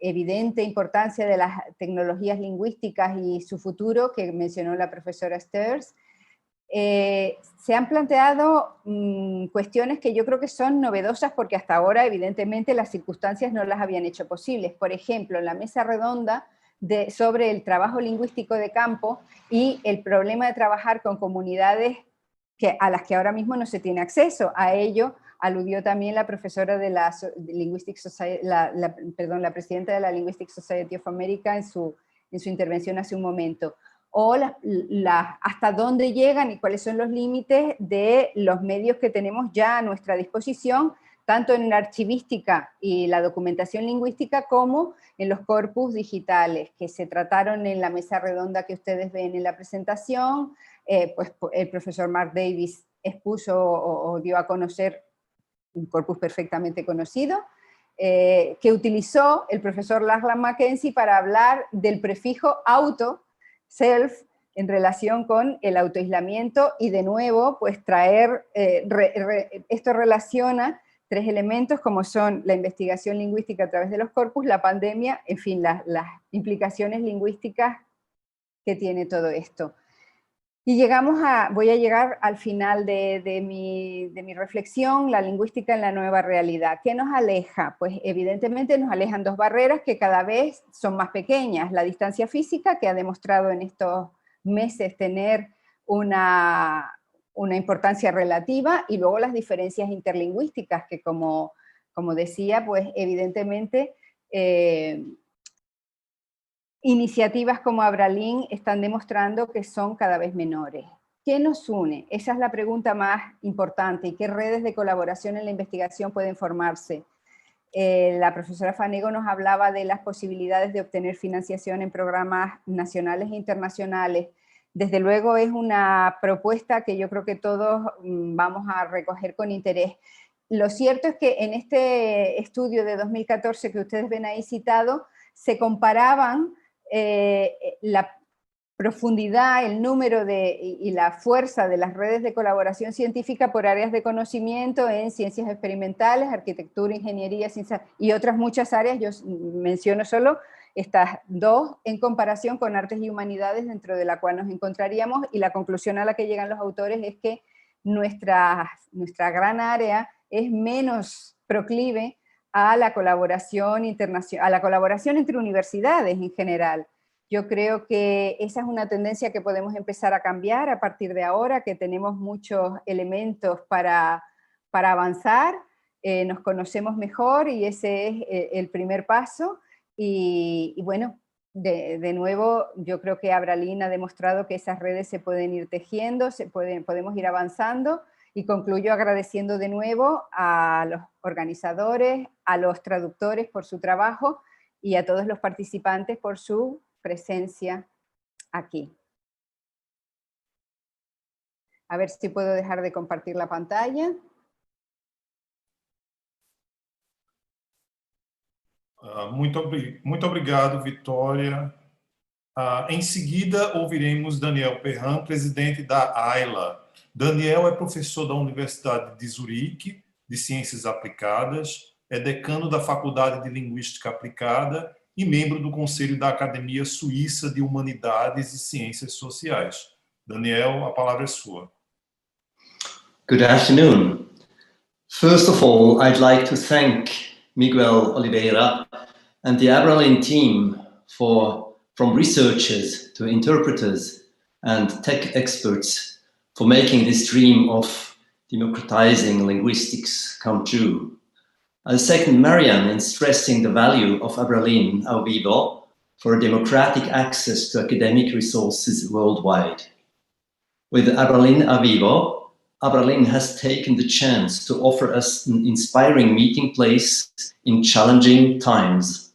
evidente importancia de las tecnologías lingüísticas y su futuro, que mencionó la profesora Sters, se han planteado cuestiones que yo creo que son novedosas porque hasta ahora evidentemente las circunstancias no las habían hecho posibles. Por ejemplo, en la mesa redonda sobre el trabajo lingüístico de campo y el problema de trabajar con comunidades a las que ahora mismo no se tiene acceso. A ello aludió también la profesora de la Linguistic Society, la presidenta de la Linguistic Society of America en su intervención hace un momento. O hasta dónde llegan y cuáles son los límites de los medios que tenemos ya a nuestra disposición, tanto en la archivística y la documentación lingüística como en los corpus digitales, que se trataron en la mesa redonda que ustedes ven en la presentación. Pues el profesor Mark Davis expuso o dio a conocer un corpus perfectamente conocido, que utilizó el profesor Lachlan Mackenzie para hablar del prefijo auto, self, en relación con el autoaislamiento, y de nuevo, pues traer, esto relaciona tres elementos como son la investigación lingüística a través de los corpus, la pandemia, en fin, las implicaciones lingüísticas que tiene todo esto. Y voy a llegar al final de mi reflexión, la lingüística en la nueva realidad. ¿Qué nos aleja? Pues evidentemente nos alejan dos barreras que cada vez son más pequeñas. La distancia física, que ha demostrado en estos meses tener una importancia relativa, y luego las diferencias interlingüísticas, que como decía, pues evidentemente iniciativas como Abralin están demostrando que son cada vez menores. ¿Qué nos une? Esa es la pregunta más importante. ¿Y qué redes de colaboración en la investigación pueden formarse? La profesora Fanego nos hablaba de las posibilidades de obtener financiación en programas nacionales e internacionales. Desde luego es una propuesta que yo creo que todos vamos a recoger con interés. Lo cierto es que en este estudio de 2014 que ustedes ven ahí citado, se comparaban la profundidad, el número y la fuerza de las redes de colaboración científica por áreas de conocimiento en ciencias experimentales, arquitectura, ingeniería, ciencias y otras muchas áreas. Yo menciono solo estas dos en comparación con artes y humanidades, dentro de la cual nos encontraríamos, y la conclusión a la que llegan los autores es que nuestra gran área es menos proclive a la colaboración internacional, a la colaboración entre universidades en general. Yo creo que esa es una tendencia que podemos empezar a cambiar a partir de ahora, que tenemos muchos elementos para avanzar, nos conocemos mejor y ese es el primer paso. Y bueno, de nuevo, yo creo que Abralin ha demostrado que esas redes se pueden ir tejiendo, podemos ir avanzando. Y concluyo agradeciendo de nuevo a los organizadores, a los traductores por su trabajo y a todos los participantes por su presencia aquí. A ver si puedo dejar de compartir la pantalla. Muito obrigado, Vitória. Em seguida, ouviremos Daniel Perrin, presidente da AILA. Daniel é professor da Universidade de Zurique, de Ciências Aplicadas, é decano da Faculdade de Linguística Aplicada e membro do Conselho da Academia Suíça de Humanidades e Ciências Sociais. Daniel, a palavra é sua. Good afternoon. First of all, I'd like to thank Miguel Oliveira and the Abralin team from researchers to interpreters and tech experts for making this dream of democratizing linguistics come true. I second Marianne in stressing the value of Abralin Ao Vivo for democratic access to academic resources worldwide. With Abralin Ao Vivo, Abralin has taken the chance to offer us an inspiring meeting place in challenging times.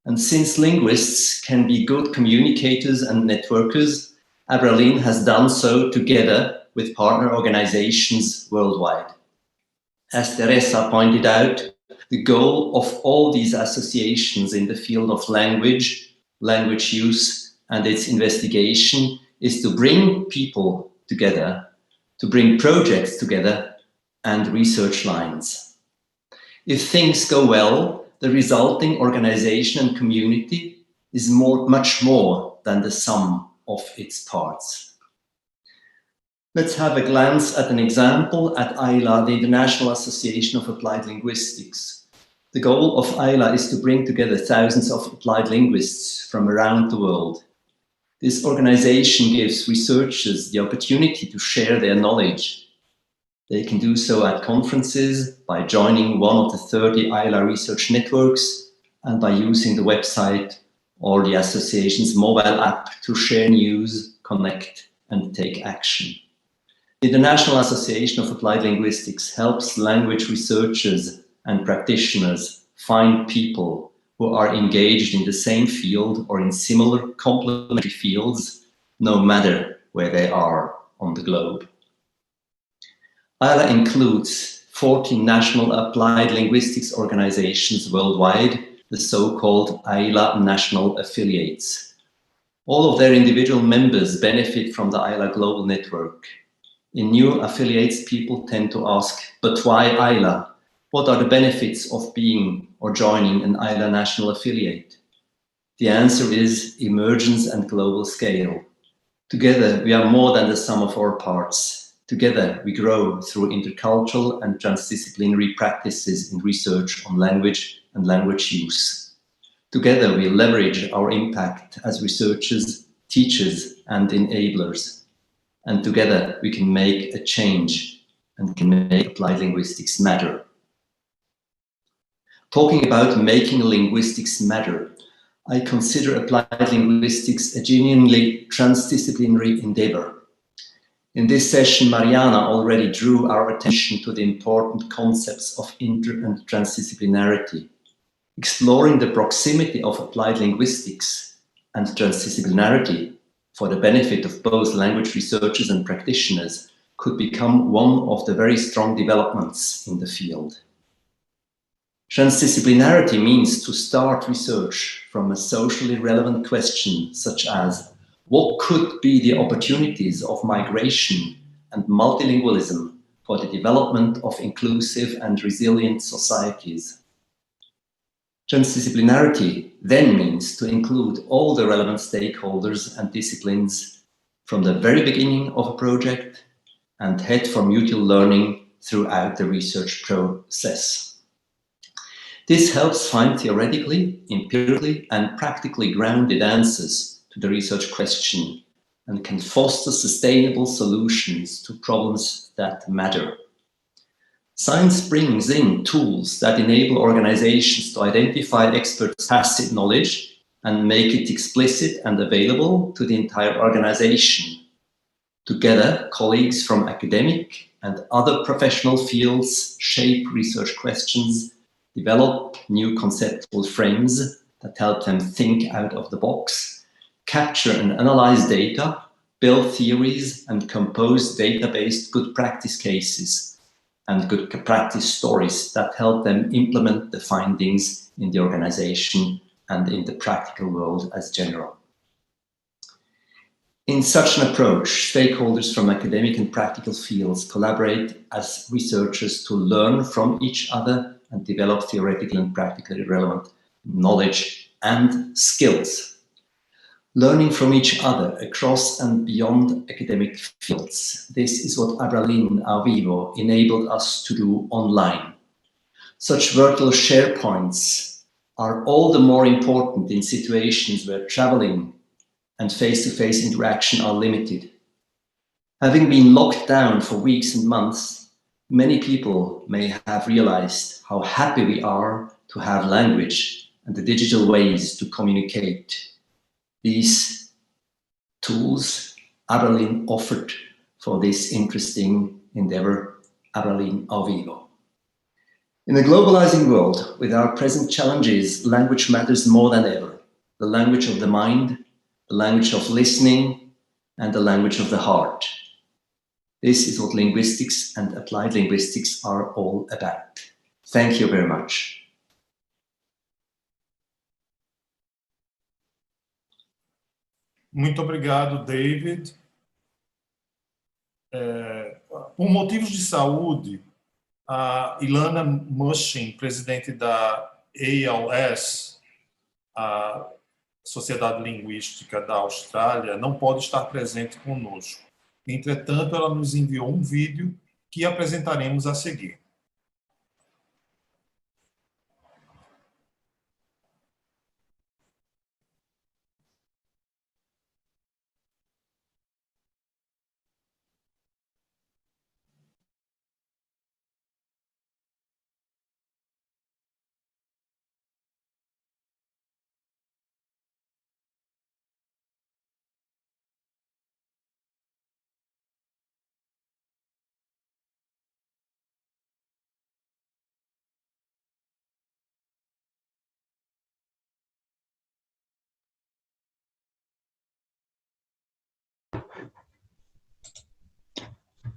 And since linguists can be good communicators and networkers, Abralin has done so together with partner organizations worldwide. As Teresa pointed out, the goal of all these associations in the field of language, language use, and its investigation is to bring people together, to bring projects together and research lines. If things go well, the resulting organization and community is much more than the sum of its parts. Let's have a glance at an example at AILA, the International Association of Applied Linguistics. The goal of AILA is to bring together thousands of applied linguists from around the world. This organization gives researchers the opportunity to share their knowledge. They can do so at conferences, by joining one of the 30 AILA research networks, and by using the website or the association's mobile app to share news, connect, and take action. The International Association of Applied Linguistics helps language researchers and practitioners find people who are engaged in the same field or in similar complementary fields, no matter where they are on the globe. AILA includes 14 national applied linguistics organizations worldwide, the so-called AILA national affiliates. All of their individual members benefit from the AILA global network. In new affiliates, people tend to ask, but why AILA? What are the benefits of being or joining an AILA national affiliate? The answer is emergence and global scale. Together, we are more than the sum of our parts. Together, we grow through intercultural and transdisciplinary practices in research on language and language use. Together, we leverage our impact as researchers, teachers, and enablers. And together, we can make a change and can make applied linguistics matter. Talking about making linguistics matter, I consider applied linguistics a genuinely transdisciplinary endeavor. In this session, Mariana already drew our attention to the important concepts of inter- and transdisciplinarity. Exploring the proximity of applied linguistics and transdisciplinarity for the benefit of both language researchers and practitioners could become one of the very strong developments in the field. Transdisciplinarity means to start research from a socially relevant question, such as what could be the opportunities of migration and multilingualism for the development of inclusive and resilient societies. Transdisciplinarity then means to include all the relevant stakeholders and disciplines from the very beginning of a project and head for mutual learning throughout the research process. This helps find theoretically, empirically, and practically grounded answers to the research question and can foster sustainable solutions to problems that matter. Science brings in tools that enable organizations to identify experts' tacit knowledge and make it explicit and available to the entire organization. Together, colleagues from academic and other professional fields shape research questions, develop new conceptual frames that help them think out of the box, capture and analyze data, build theories, and compose data-based good practice cases and good practice stories that help them implement the findings in the organization and in the practical world as general. In such an approach, stakeholders from academic and practical fields collaborate as researchers to learn from each other and develop theoretically and practically relevant knowledge and skills. Learning from each other across and beyond academic fields. This is what Abralin Ao Vivo enabled us to do online. Such virtual share points are all the more important in situations where traveling and face-to-face interaction are limited. Having been locked down for weeks and months, many people may have realized how happy we are to have language and the digital ways to communicate. These tools Abralin offered for this interesting endeavor, Abralin Ao Vivo. In a globalizing world, with our present challenges, language matters more than ever. The language of the mind, the language of listening, and the language of the heart. This is what linguistics and applied linguistics are all about. Thank you very much. Muito obrigado, David. Por motivos de saúde, a Ilana Mushin, presidente da ALS, a Sociedade Linguística da Austrália, não pode estar presente conosco. Entretanto, ela nos enviou um vídeo que apresentaremos a seguir.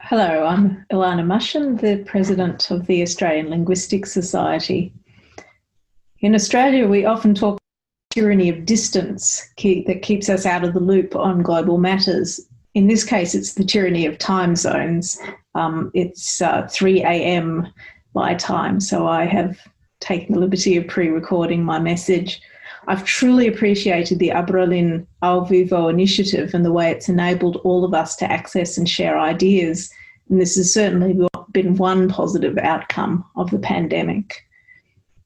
Hello, I'm Ilana Mushin, the President of the Australian Linguistic Society. In Australia, we often talk about the tyranny of distance that keeps us out of the loop on global matters. In this case, it's the tyranny of time zones. It's 3 a.m. my time, so I have taken the liberty of pre-recording my message. I've truly appreciated the Abralin Ao Vivo initiative and the way it's enabled all of us to access and share ideas. And this has certainly been one positive outcome of the pandemic.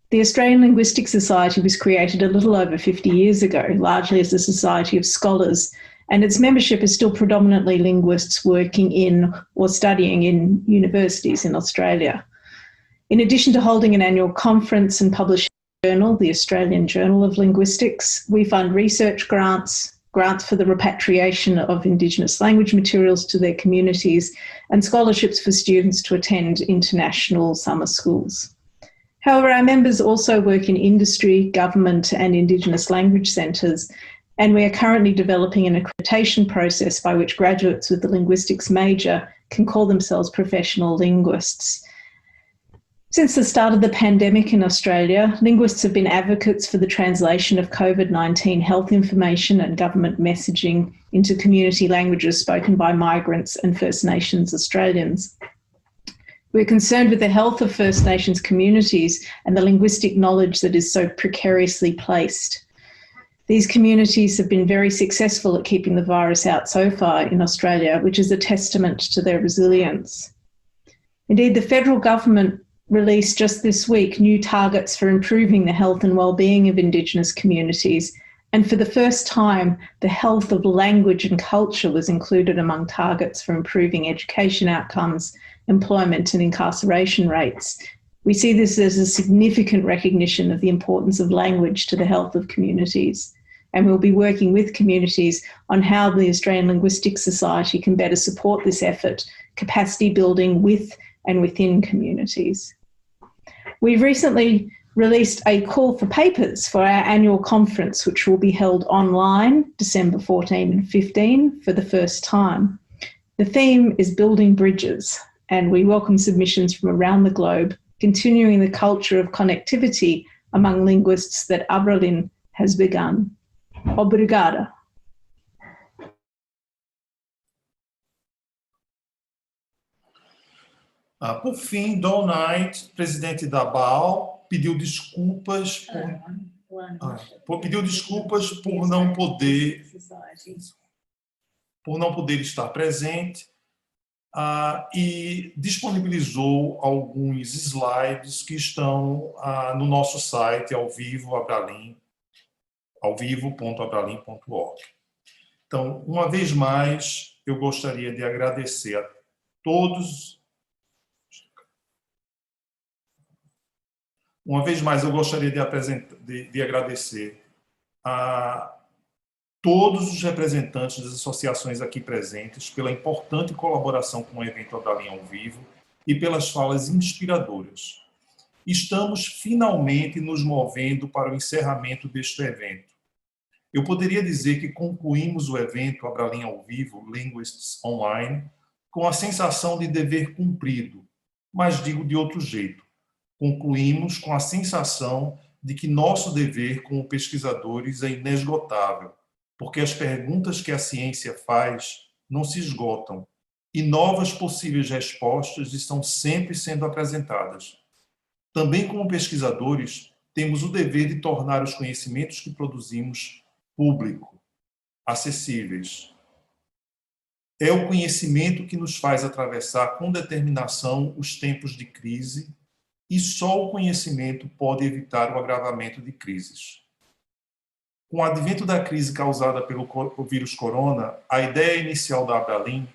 The Australian Linguistic Society was created a little over 50 years ago, largely as a society of scholars, and its membership is still predominantly linguists working in or studying in universities in Australia. In addition to holding an annual conference and publishing a journal, the Australian Journal of Linguistics, we fund research grants, grants for the repatriation of Indigenous language materials to their communities, and scholarships for students to attend international summer schools. However, our members also work in industry, government and Indigenous language centres, and we are currently developing an accreditation process by which graduates with the linguistics major can call themselves professional linguists. Since the start of the pandemic in Australia, linguists have been advocates for the translation of COVID-19 health information and government messaging into community languages spoken by migrants and First Nations Australians. We're concerned with the health of First Nations communities and the linguistic knowledge that is so precariously placed. These communities have been very successful at keeping the virus out so far in Australia, which is a testament to their resilience. Indeed, the federal government released just this week new targets for improving the health and well-being of Indigenous communities, and for the first time, the health of language and culture was included among targets for improving education outcomes, employment and incarceration rates. We see this as a significant recognition of the importance of language to the health of communities, and we'll be working with communities on how the Australian Linguistic Society can better support this effort, capacity building with and within communities. We've recently released a call for papers for our annual conference, which will be held online December 14 and 15 for the first time. The theme is Building Bridges, and we welcome submissions from around the globe, continuing the culture of connectivity among linguists that Abralin has begun. Obrigada. Por fim, Don Knight, presidente da ABAL, pediu desculpas por não poder estar presente e disponibilizou alguns slides que estão no nosso site ao vivo, alvivo.abralin.org. Então, uma vez mais, eu gostaria de agradecer a todos. Uma vez mais, eu gostaria de agradecer a todos os representantes das associações aqui presentes pela importante colaboração com o evento Abralin ao Vivo e pelas falas inspiradoras. Estamos finalmente nos movendo para o encerramento deste evento. Eu poderia dizer que concluímos o evento Abralin ao Vivo, Linguists Online, com a sensação de dever cumprido, mas digo de outro jeito. Concluímos com a sensação de que nosso dever como pesquisadores é inesgotável, porque as perguntas que a ciência faz não se esgotam e novas possíveis respostas estão sempre sendo apresentadas. Também como pesquisadores, temos o dever de tornar os conhecimentos que produzimos público, acessíveis. É o conhecimento que nos faz atravessar com determinação os tempos de crise e só o conhecimento pode evitar o agravamento de crises. Com o advento da crise causada pelo vírus corona, a ideia inicial da Abralin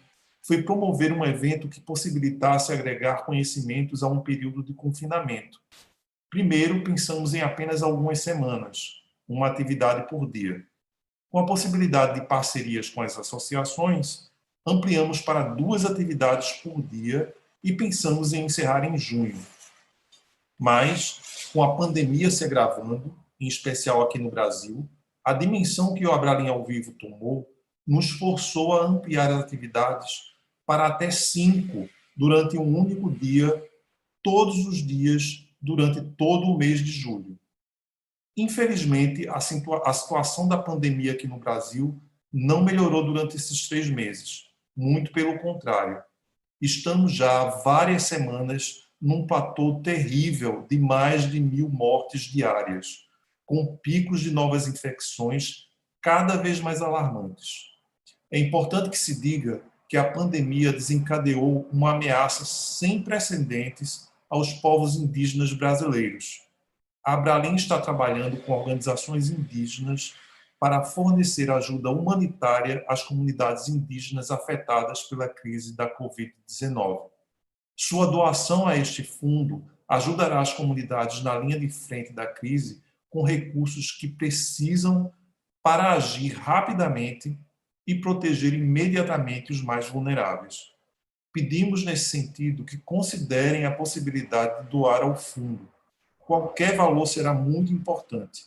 foi promover um evento que possibilitasse agregar conhecimentos a um período de confinamento. Primeiro, pensamos em apenas algumas semanas, uma atividade por dia. Com a possibilidade de parcerias com as associações, ampliamos para 2 atividades por dia e pensamos em encerrar em junho. Mas, com a pandemia se agravando, em especial aqui no Brasil, a dimensão que o Abralin ao Vivo tomou nos forçou a ampliar as atividades para até 5 durante um único dia, todos os dias, durante todo o mês de julho. Infelizmente, a situação da pandemia aqui no Brasil não melhorou durante esses 3 meses. Muito pelo contrário. Estamos já há várias semanas num platô terrível de mais de 1.000 mortes diárias, com picos de novas infecções cada vez mais alarmantes. É importante que se diga que a pandemia desencadeou uma ameaça sem precedentes aos povos indígenas brasileiros. A Abralin está trabalhando com organizações indígenas para fornecer ajuda humanitária às comunidades indígenas afetadas pela crise da Covid-19. Sua doação a este fundo ajudará as comunidades na linha de frente da crise com recursos que precisam para agir rapidamente e proteger imediatamente os mais vulneráveis. Pedimos, nesse sentido, que considerem a possibilidade de doar ao fundo. Qualquer valor será muito importante.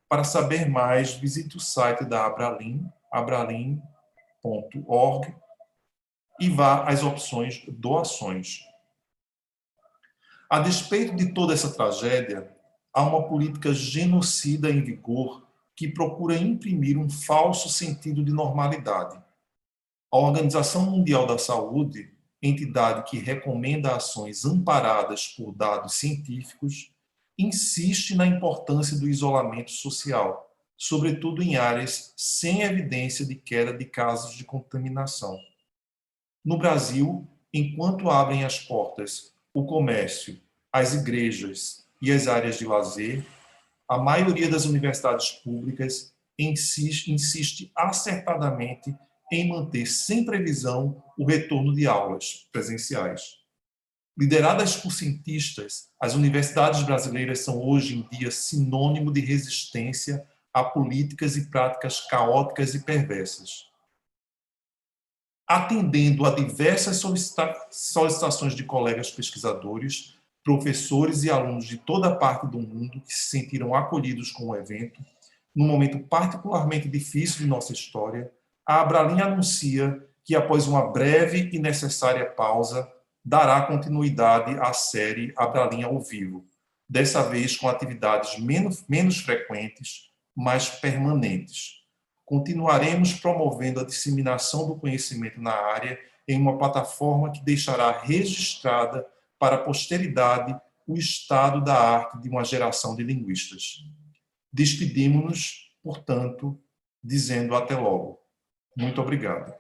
Para saber mais, visite o site da Abralin, abralin.org, e vá às opções doações. A despeito de toda essa tragédia, há uma política genocida em vigor que procura imprimir um falso sentido de normalidade. A Organização Mundial da Saúde, entidade que recomenda ações amparadas por dados científicos, insiste na importância do isolamento social, sobretudo em áreas sem evidência de queda de casos de contaminação. No Brasil, enquanto abrem as portas o comércio, as igrejas e as áreas de lazer, a maioria das universidades públicas insiste acertadamente em manter sem previsão o retorno de aulas presenciais. Lideradas por cientistas, as universidades brasileiras são hoje em dia sinônimo de resistência a políticas e práticas caóticas e perversas. Atendendo a diversas solicitações de colegas pesquisadores, professores e alunos de toda parte do mundo que se sentiram acolhidos com o evento, num momento particularmente difícil de nossa história, a Abralin anuncia que, após uma breve e necessária pausa, dará continuidade à série Abralin Ao Vivo, dessa vez com atividades menos frequentes, mas permanentes. Continuaremos promovendo a disseminação do conhecimento na área em uma plataforma que deixará registrada para a posteridade o estado da arte de uma geração de linguistas. Despedimos-nos, portanto, dizendo até logo. Muito obrigado.